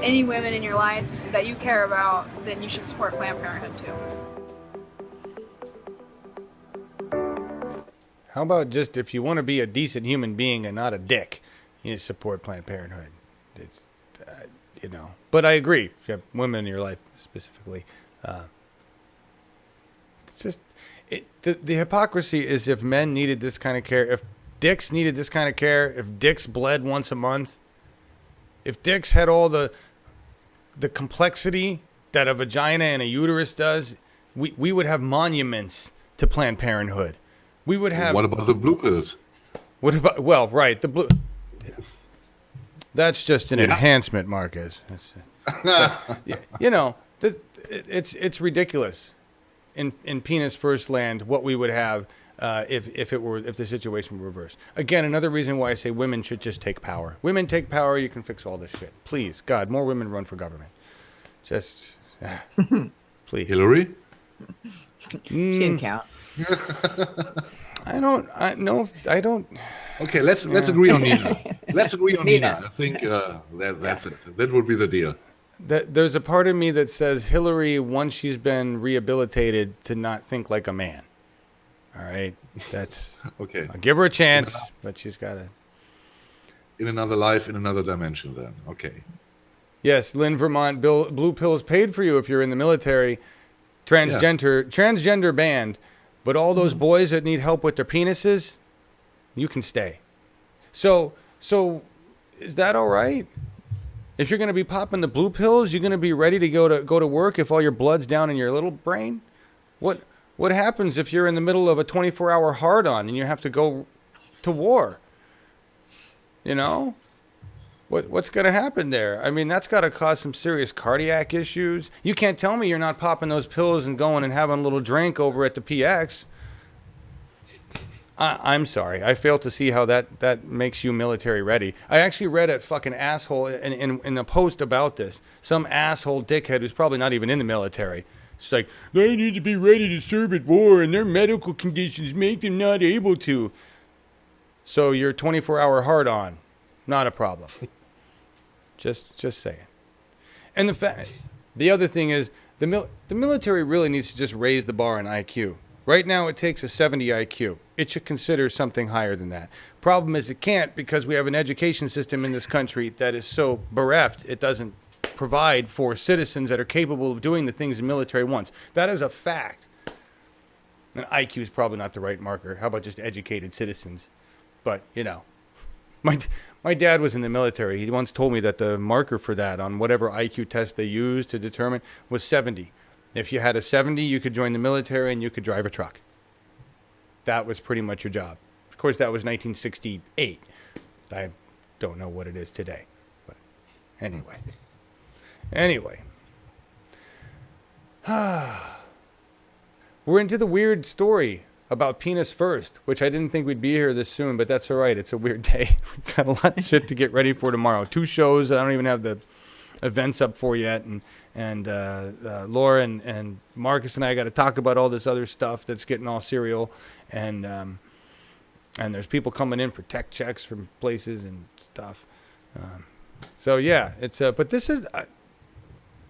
any women in your life that you care about, then you should support Planned Parenthood too. How about just if you want to be a decent human being and not a dick, you need to support Planned Parenthood. It's, But I agree. If you have women in your life specifically, it's just the hypocrisy is if men needed this kind of care, if dicks needed this kind of care, if dicks bled once a month, if dicks had all the complexity that a vagina and a uterus does, we would have monuments to Planned Parenthood. We would have. What about the blue pills? What about? Well, right, the blue. That's just an enhancement, Marcus. It's ridiculous. In penis first land, what we would have if the situation were reversed. Again, another reason why I say women should just take power. Women take power, you can fix all this shit. Please, God, more women run for government. Just, please. Hillary? She didn't count. I don't. Okay, let's agree on Nina. Let's agree on Nina. I think that's it. That would be the deal. There's a part of me that says Hillary, once she's been rehabilitated, to not think like a man. All right, that's okay. I'll give her a chance, but she's got to. In another life, in another dimension, then. Okay. Yes, Lynn, Vermont, blue pills paid for you if you're in the military. Transgender banned, but all those boys that need help with their penises, you can stay. So is that all right? If you're going to be popping the blue pills, you're going to be ready to go to work if all your blood's down in your little brain? What happens if you're in the middle of a 24-hour hard-on and you have to go to war? What's going to happen there? I mean, that's got to cause some serious cardiac issues. You can't tell me you're not popping those pills and going and having a little drink over at the PX. I'm sorry. I fail to see how that makes you military ready. I actually read a fucking asshole in a post about this. Some asshole dickhead who's probably not even in the military. It's like, they need to be ready to serve at war and their medical conditions make them not able to. So your 24-hour hard-on, not a problem. Just saying. And the other thing is, the military really needs to just raise the bar on IQ. Right now, it takes a 70 IQ. It should consider something higher than that. Problem is, it can't because we have an education system in this country that is so bereft, it doesn't provide for citizens that are capable of doing the things the military wants. That is a fact. And IQ is probably not the right marker. How about just educated citizens? But, you know, my dad was in the military. He once told me that the marker for that on whatever IQ test they used to determine was 70. If you had a 70, you could join the military and you could drive a truck. That was pretty much your job. Of course, that was 1968. I don't know what it is today. But anyway. We're into the weird story about penis first, which I didn't think we'd be here this soon, but that's all right. It's a weird day. We've got a lot of shit to get ready for tomorrow. 2 shows that I don't even have the events up for yet, and Laura and Markus and I got to talk about all this other stuff that's getting all serial, and there's people coming in for tech checks from places and stuff. So yeah, it's but this is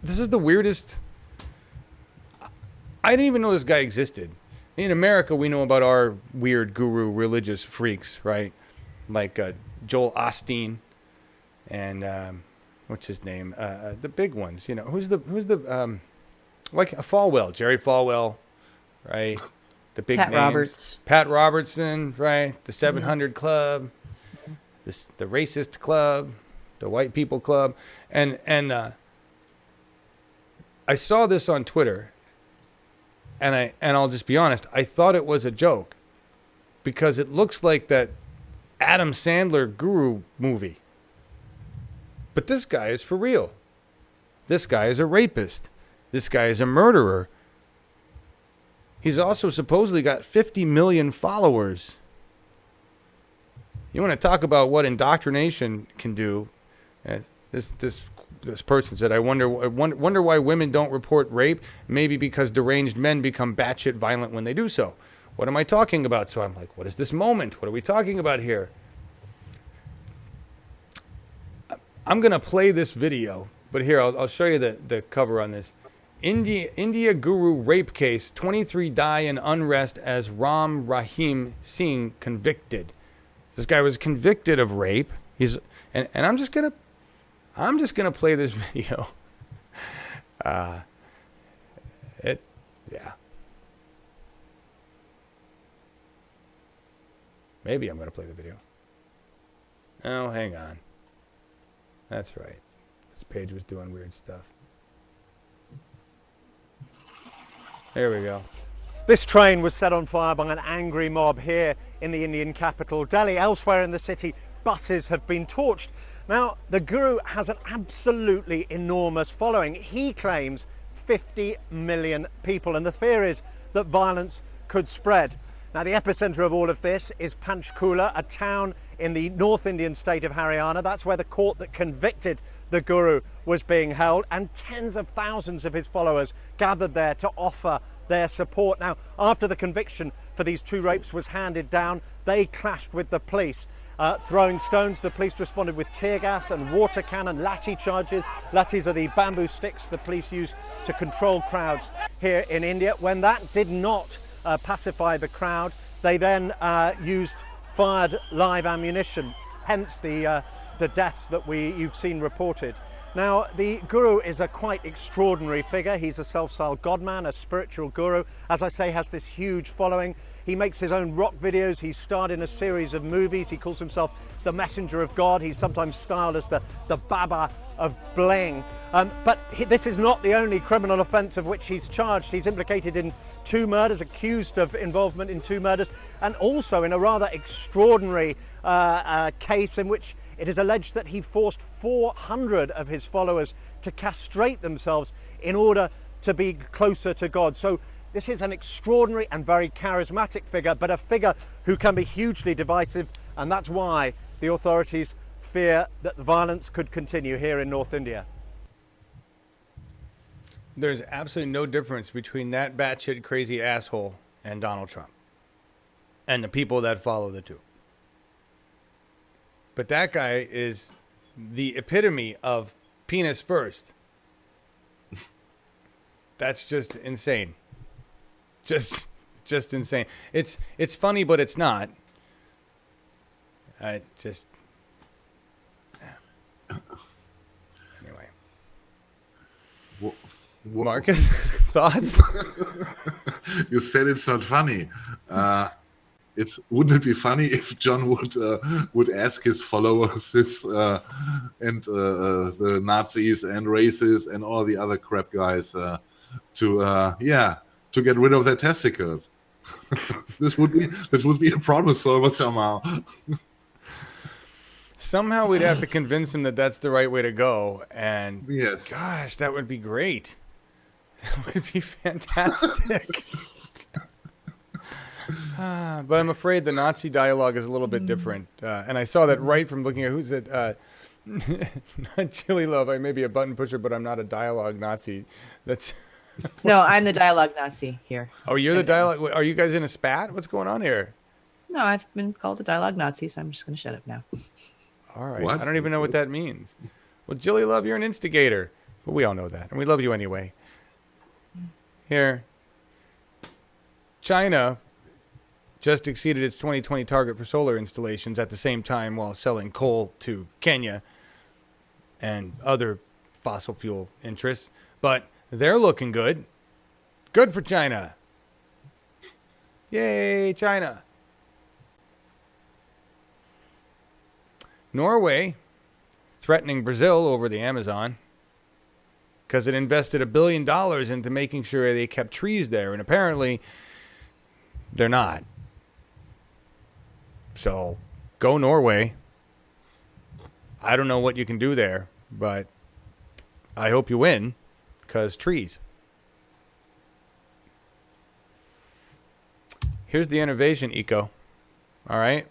the weirdest. I didn't even know this guy existed. In America, we know about our weird guru religious freaks, right? Like Joel Osteen and what's his name? The big ones, you know. Who's the like Falwell, Jerry Falwell, right? The big Pat names. Roberts. Pat Robertson, right? The 700 Club, the racist club, the white people club, and I saw this on Twitter. And I'll just be honest, I thought it was a joke because it looks like that Adam Sandler guru movie. But this guy is for real. This guy is a rapist. This guy is a murderer. He's also supposedly got 50 million followers. You want to talk about what indoctrination can do? This person said, I wonder why women don't report rape. Maybe because deranged men become batshit violent when they do so. What am I talking about? So I'm like, what is this moment? What are we talking about here? I'm going to play this video, but here, I'll show you the cover on this. India guru rape case, 23 die in unrest as Ram Rahim Singh convicted. This guy was convicted of rape. And I'm just going to play this video. Yeah. Maybe I'm going to play the video. Oh, hang on. That's right. This page was doing weird stuff. There we go. This train was set on fire by an angry mob here in the Indian capital, Delhi. Elsewhere in the city, buses have been torched. Now, the guru has an absolutely enormous following. He claims 50 million people, and the fear is that violence could spread. Now, the epicenter of all of this is Panchkula, a town in the North Indian state of Haryana. That's where the court that convicted the guru was being held, and tens of thousands of his followers gathered there to offer their support. Now, after the conviction for these 2 rapes was handed down, they clashed with the police. Throwing stones, the police responded with tear gas and water cannon, lathi charges. Lathis are the bamboo sticks the police use to control crowds here in India. When that did not pacify the crowd, they then fired live ammunition, hence the deaths that you've seen reported. Now, the guru is a quite extraordinary figure. He's a self-styled godman, a spiritual guru. As I say, has this huge following. He makes his own rock videos. He's starred in a series of movies. He calls himself the messenger of God. He's sometimes styled as the Baba of Bling. But this is not the only criminal offence of which he's charged. He's implicated in 2 murders, accused of involvement in 2 murders, and also in a rather extraordinary case in which It is alleged that he forced 400 of his followers to castrate themselves in order to be closer to God. So this is an extraordinary and very charismatic figure, but a figure who can be hugely divisive, and that's why the authorities fear that the violence could continue here in North India. There's absolutely no difference between that batshit crazy asshole and Donald Trump and the people that follow the two. But that guy is the epitome of penis first. That's just insane. Just insane. It's funny, but it's not. I just... Anyway. Marcus, thoughts? You said it's not funny. Wouldn't it be funny if John would ask his followers and the Nazis and racists and all the other crap guys to get rid of their testicles? This would be a problem solver somehow. Somehow we'd have to convince him that that's the right way to go, and yes. Gosh, that would be great. That would be fantastic. But I'm afraid the Nazi dialogue is a little bit different, and I saw that right from looking at who's it. Not Chili Love. I may be a button pusher, but I'm not a dialogue Nazi. That's. No, I'm the dialogue Nazi here. Oh, you're the dialogue. Are you guys in a spat? What's going on here? No, I've been called the dialogue Nazi, so I'm just going to shut up now. All right. What? I don't even know what that means. Well, Jilly Love, you're an instigator. But we all know that, and we love you anyway. Here. China just exceeded its 2020 target for solar installations at the same time while selling coal to Kenya and other fossil fuel interests. But they're looking good. Good for China. Yay, China. Norway threatening Brazil over the Amazon because it invested $1 billion into making sure they kept trees there, and apparently they're not. So go Norway. I don't know what you can do there, but I hope you win because trees. Here's the innovation, Eco. All right.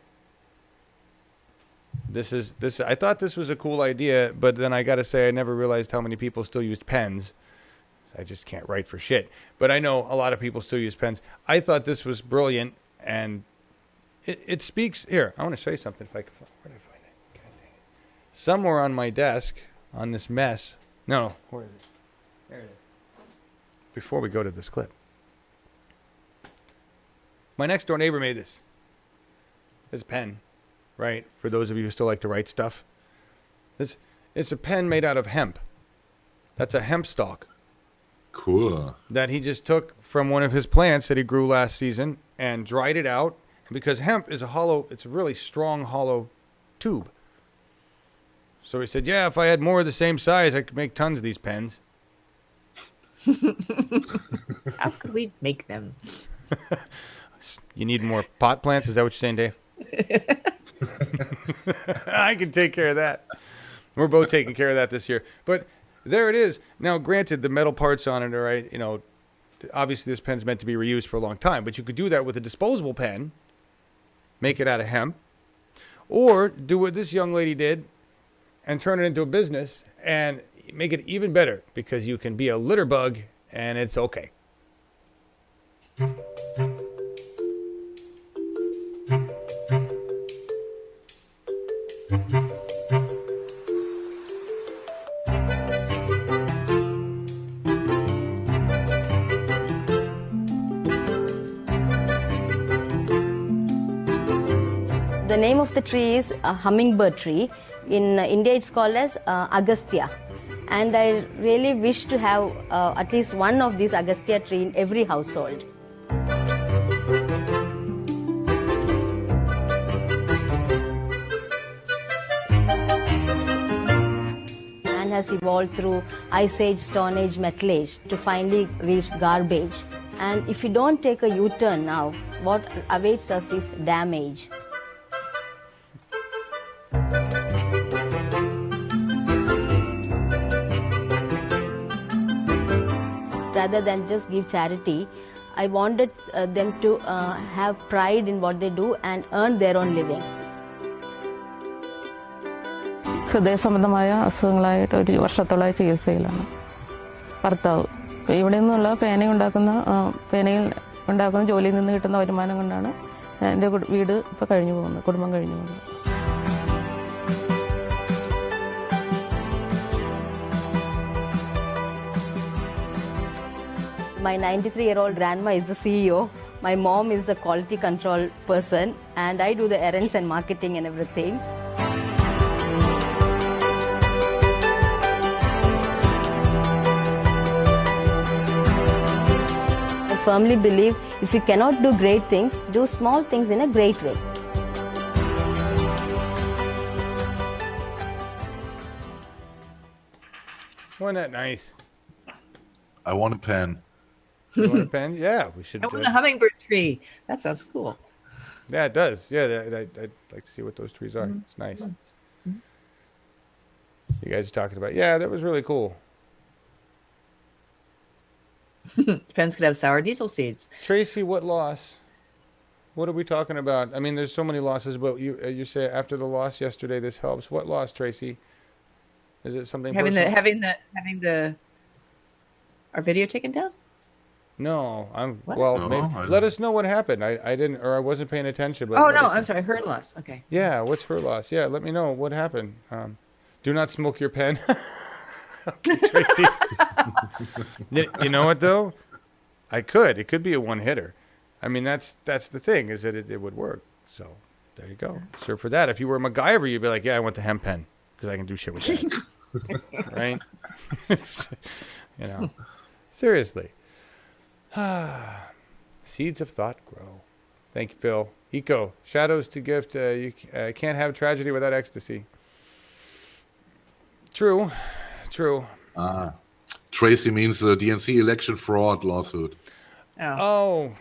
This. I thought this was a cool idea, but then I got to say I never realized how many people still used pens. I just can't write for shit. But I know a lot of people still use pens. I thought this was brilliant, and it speaks. Here, I want to show you something. If I can, where did I find it? God dang it. Somewhere on my desk, on this mess. No, where is it? There it is. Before we go to this clip, my next door neighbor made this. This pen. Right, for those of you who still like to write stuff. It's a pen made out of hemp. That's a hemp stalk. Cool. That he just took from one of his plants that he grew last season and dried it out. Because hemp is it's a really strong hollow tube. So he said, yeah, if I had more of the same size, I could make tons of these pens. How could we make them? You need more pot plants? Is that what you're saying, Dave? I can take care of that. We're both taking care of that this year. But there it is. Now, granted, the metal parts on it are right. You know, obviously this pen's meant to be reused for a long time. But you could do that with a disposable pen. Make it out of hemp. Or do what this young lady did and turn it into a business and make it even better because you can be a litter bug and it's okay. The name of the tree is a hummingbird tree. In India it's called as Agastya. And I really wish to have at least one of these Agastya tree in every household. And has evolved through Ice Age, Stone Age, Metal Age to finally reach garbage. And if you don't take a U-turn now, what awaits us is damage. rather than just give charity. I wanted them to have pride in what they do and earn their own living. ഹൃദയ സംബന്ധമായ അസുഖങ്ങളായിട്ട് ഒരു വർഷത്തോളമായി ചികിത്സയിലാണ് ഭർത്താവ്. ഇപ്പോൾ ഇവിടെ നിന്നുള്ള പേനയിൽ ഉണ്ടാക്കുന്ന ജോലിയിൽ നിന്ന് കിട്ടുന്ന വരുമാനം കൊണ്ടാണ് എൻ്റെ വീട് ഇപ്പോൾ കഴിഞ്ഞു പോകുന്നത്, കുടുംബം കഴിഞ്ഞു പോകുന്നത്. My 93-year-old grandma is the CEO. My mom is the quality control person, and I do the errands and marketing and everything. I firmly believe if you cannot do great things, do small things in a great way. Wasn't that nice? I want a pen. You want a pen? Yeah, we should. I want a hummingbird tree. That sounds cool. Yeah, it does. Yeah, I'd like to see what those trees are. It's nice. You guys are talking about, yeah, that was really cool. Pens could have sour diesel seeds. Tracy, what loss? What are we talking about? I mean, there's so many losses, but you say after the loss yesterday, this helps. What loss, Tracy? Is it something personal? Having our video taken down? No, What? well, No, maybe, I let us know what happened. I didn't, or I wasn't paying attention. But Oh let no, us- I'm sorry. Her loss. Okay. Yeah, what's her loss? Yeah, let me know what happened. Do not smoke your pen. Okay, Tracy. You know what though? It could be a one-hitter. I mean, that's the thing, is that it would work. So there you go. So for that, if you were MacGyver, you'd be like, yeah, I want the hemp pen because I can do shit with that. Right? You know, seriously. Seeds of thought grow. Thank you, Phil. Eco, shadows to gift. You can't have tragedy without ecstasy. True. Tracy means the DNC election fraud lawsuit. Oh,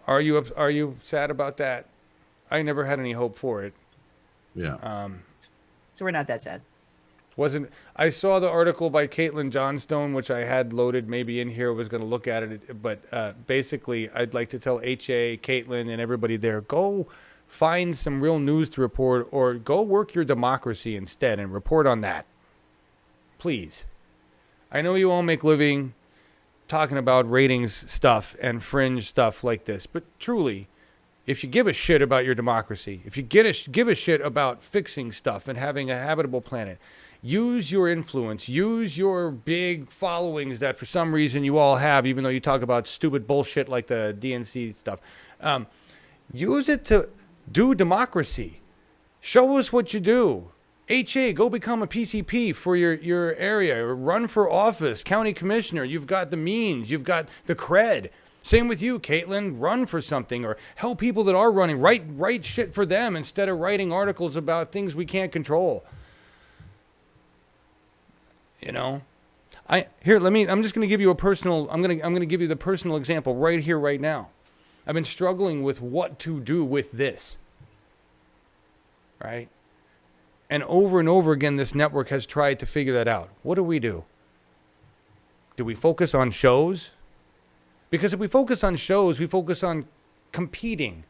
are you sad about that? I never had any hope for it. Yeah. So we're not that sad. I saw the article by Caitlin Johnstone, which I had loaded maybe in here, was going to look at it, but basically I'd like to tell HA, Caitlin, and everybody there, go find some real news to report, or go work your democracy instead and report on that. Please. I know you all make living talking about ratings stuff and fringe stuff like this, but truly, if you give a shit about your democracy, if you give a shit about fixing stuff and having a habitable planet, use your influence, use your big followings that for some reason you all have, even though you talk about stupid bullshit like the DNC stuff. Use it to do democracy. Show us what you do. HA, go become a PCP for your area. Run for office, county commissioner. You've got the means. You've got the cred. Same with you, Caitlin. Run for something, or help people that are running. Write shit for them instead of writing articles about things we can't control. You know, I'm just going to give you I'm going to give you the personal example right here, right now. I've been struggling with what to do with this. Right? And over again, this network has tried to figure that out. What do? Do we focus on shows? Because if we focus on shows, we focus on competing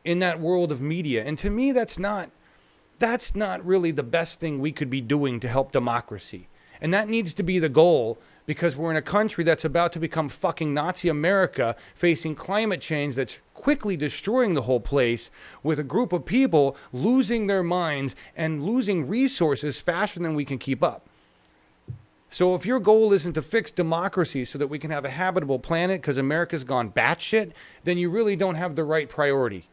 in that world of media. And to me, that's not really the best thing we could be doing to help democracy. And that needs to be the goal, because we're in a country that's about to become fucking Nazi America, facing climate change that's quickly destroying the whole place, with a group of people losing their minds and losing resources faster than we can keep up. So if your goal isn't to fix democracy so that we can have a habitable planet because America's gone batshit, then you really don't have the right priority.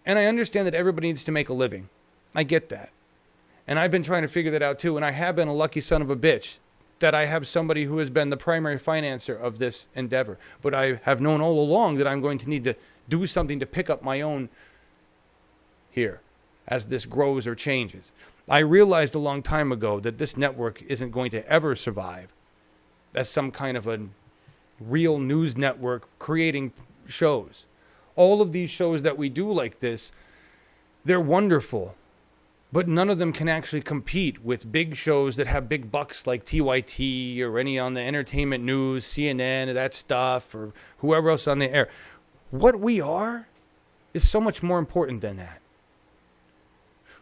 And I understand that everybody needs to make a living. I get that. And I've been trying to figure that out too. And I have been a lucky son of a bitch that I have somebody who has been the primary financer of this endeavor. But I have known all along that I'm going to need to do something to pick up my own here as this grows or changes. I realized a long time ago that this network isn't going to ever survive as some kind of a real news network creating shows. All of these shows that we do like this, they're wonderful. But none of them can actually compete with big shows that have big bucks like TYT or any on the entertainment news, CNN, that stuff, or whoever else on the air. What we are is so much more important than that.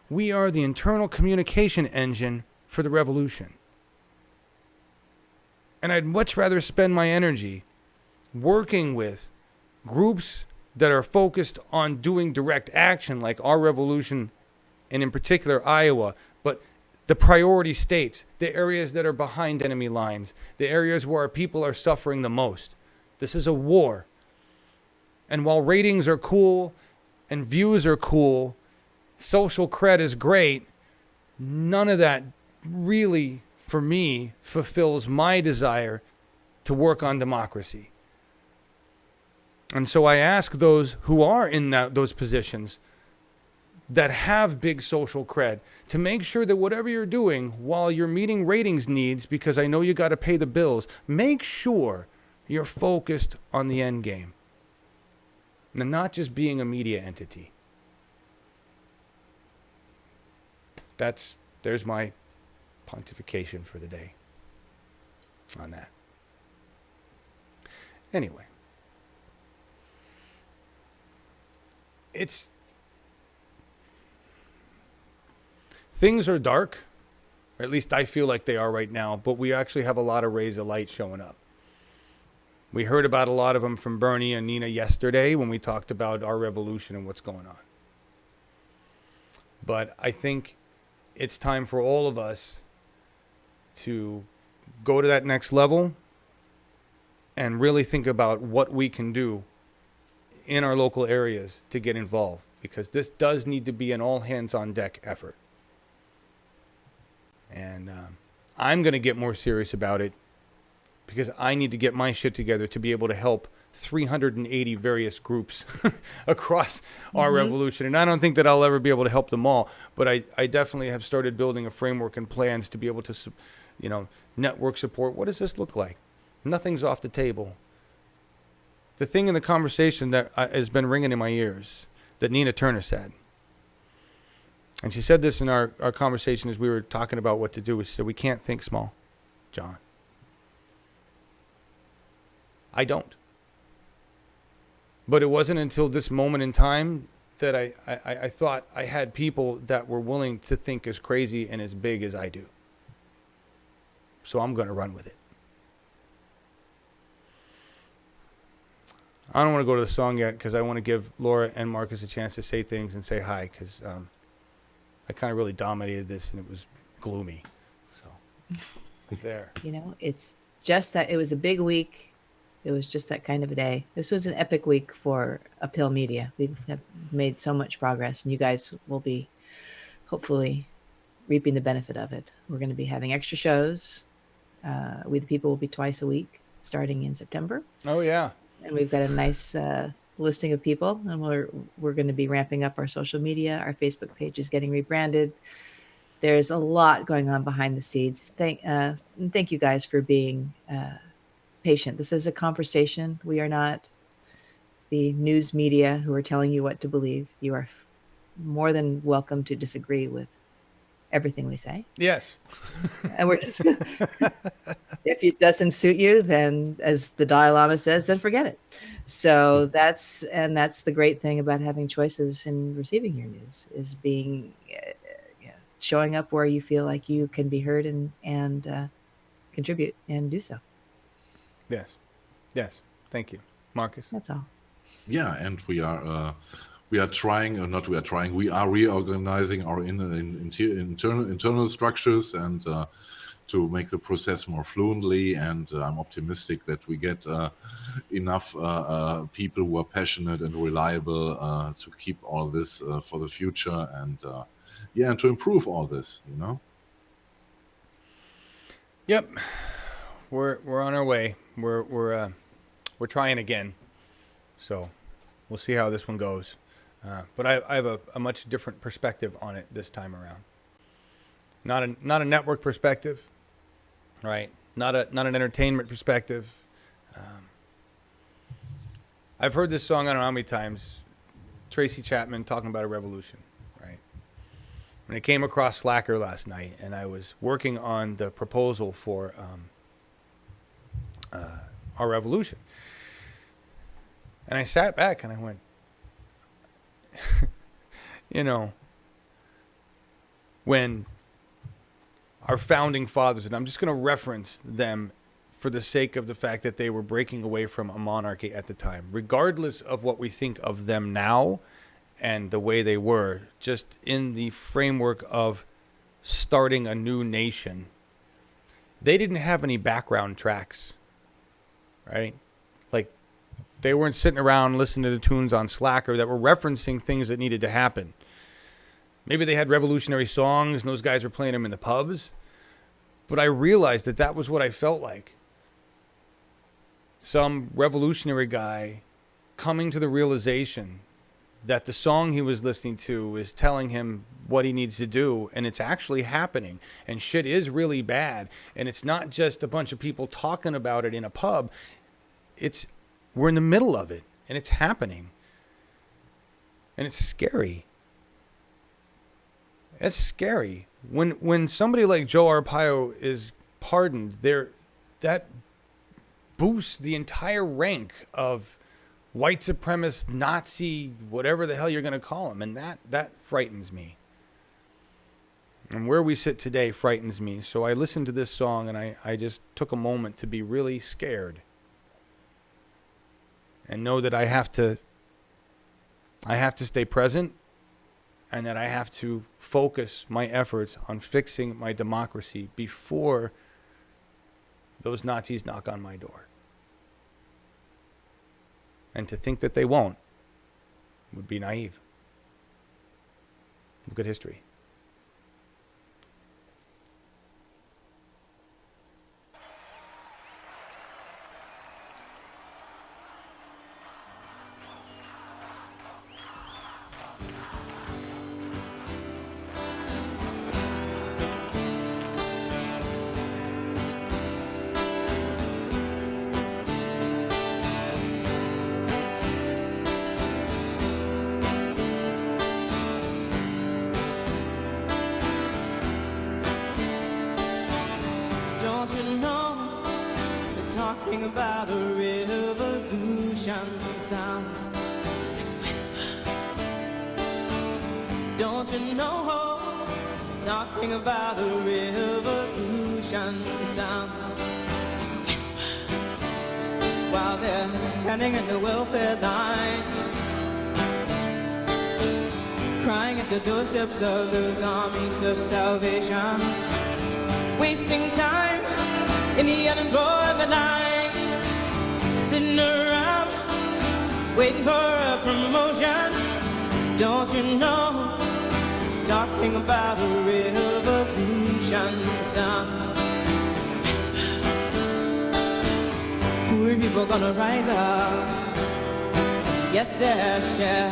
We are the internal communication engine for the revolution. And I'd much rather spend my energy working with groups that are focused on doing direct action like our revolution, and in particular Iowa, but the priority states, the areas that are behind enemy lines, the areas where our people are suffering the most. This is a war. And while ratings are cool and views are cool, social cred is great, none of that really, for me, fulfills my desire to work on democracy. And so I ask those who are in those positions that have big social cred to make sure that whatever you're doing while you're meeting ratings needs, because I know you got to pay the bills, make sure you're focused on the end game and not just being a media entity. There's my pontification for the day on that. Anyway, things are dark, or at least I feel like they are right now, but we actually have a lot of rays of light showing up. We heard about a lot of them from Bernie and Nina yesterday when we talked about our revolution and what's going on. But I think it's time for all of us to go to that next level and really think about what we can do in our local areas to get involved, because this does need to be an all hands on deck effort. And I'm going to get more serious about it because I need to get my shit together to be able to help 380 various groups across our revolution. And I don't think that I'll ever be able to help them all, but I definitely have started building a framework and plans to be able to, network support. What does this look like? Nothing's off the table. The thing in the conversation that has been ringing in my ears that Nina Turner said, and she said this in our conversation as we were talking about what to do. She said, we can't think small, John. I don't. But it wasn't until this moment in time that I thought I had people that were willing to think as crazy and as big as I do. So I'm going to run with it. I don't want to go to the song yet because I want to give Laura and Marcus a chance to say things and say hi, because I kind of really dominated this and it was gloomy. So there. It's just that it was a big week. It was just that kind of a day. This was an epic week for Uphill Media. We have made so much progress, and you guys will be hopefully reaping the benefit of it. We're going to be having extra shows. We the People will be twice a week starting in September. Oh, yeah. And we've got a nice listing of people, and we're going to be ramping up our social media. Our Facebook page is getting rebranded. There's a lot going on behind the scenes. Thank you guys for being patient. This is a conversation. We are not the news media who are telling you what to believe. You are more than welcome to disagree with everything we say. Yes. And we're just, if it doesn't suit you, then as the Dalai Lama says, then forget it. So that's the great thing about having choices in receiving your news, is being, showing up where you feel like you can be heard and contribute and do so. Yes. Thank you, Marcus. That's all. Yeah, and we are trying, or not we are trying, we are reorganizing our internal structures and to make the process more fluently. And I'm optimistic that we get enough people who are passionate and reliable to keep all this for the future, and and to improve all this, Yep, we're on our way. We're trying again, so we'll see how this one goes. But I have a much different perspective on it this time around. Not a network perspective, right? Not an entertainment perspective. I've heard this song I don't know how many times. Tracy Chapman talking about a revolution, right? And I came across Slacker last night, and I was working on the proposal for our revolution. And I sat back and I went, you know, when our founding fathers, and I'm just going to reference them for the sake of the fact that they were breaking away from a monarchy at the time, regardless of what we think of them now and the way they were, just in the framework of starting a new nation, they didn't have any background tracks, right? Like, they weren't sitting around listening to the tunes on Slacker that were referencing things that needed to happen. Maybe they had revolutionary songs and those guys were playing them in the pubs. But I realized that that was what I felt like. Some revolutionary guy coming to the realization that the song he was listening to is telling him what he needs to do, and it's actually happening, and shit is really bad, and it's not just a bunch of people talking about it in a pub. We're in the middle of it, and it's happening, and it's scary. It's scary. When somebody like Joe Arpaio is pardoned, that boosts the entire rank of white supremacist, Nazi, whatever the hell you're going to call them. And that frightens me. And where we sit today frightens me. So I listened to this song and I just took a moment to be really scared. And know that I have to stay present, and that I have to focus my efforts on fixing my democracy before those Nazis knock on my door. And to think that they won't would be naive. Look at history. About a revolution sounds like a whisper. Don't you know? Talking about a revolution sounds like a whisper. While they're standing in the welfare lines, crying at the doorsteps of those armies of salvation, wasting time in the unemployment lines. Sitting around, waiting for a promotion. Don't you know? Talking about a revolution sounds like a whisper. Poor people gonna rise up, get their share.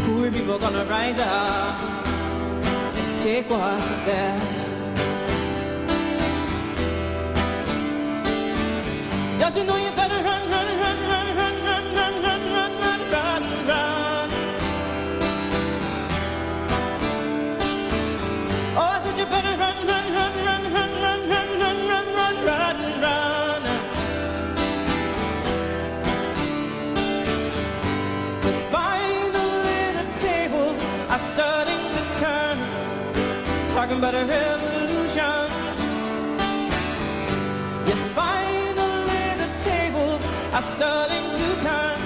Poor people gonna rise up, take what's theirs. Don't you know you better run, run, run, run, run, run, run, run, run, run, run, run. Oh, I said you better run, run, run, run, run, run, run, run, run, run, run, run. 'Cause finally the tables are starting to turn. Talking about a revolution. Yes, finally the tables are starting to turn.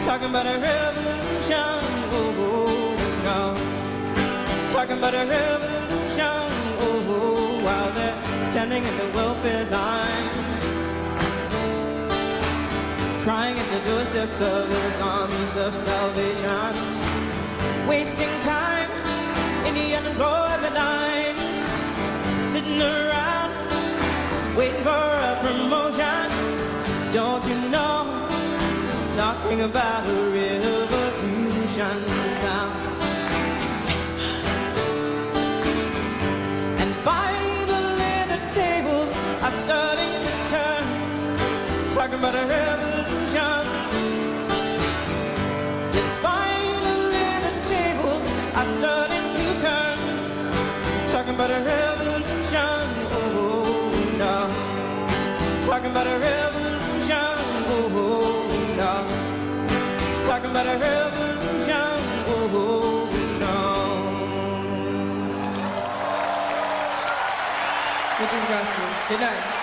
Talking about a revolution. Oh, oh, no. Talking about a revolution. Oh, oh, while they're standing in the welfare lines, crying at the doorsteps of those armies of salvation, wasting time in the unemployment lines, sitting around waiting for a promotion. Don't you know? Talking about a revolution sounds like a whisper. And finally the tables are starting to turn. Talking about a revolution. Talking about a revolution, oh, oh, no. Talking about a revolution, oh, oh, no. Muchas gracias. Good night.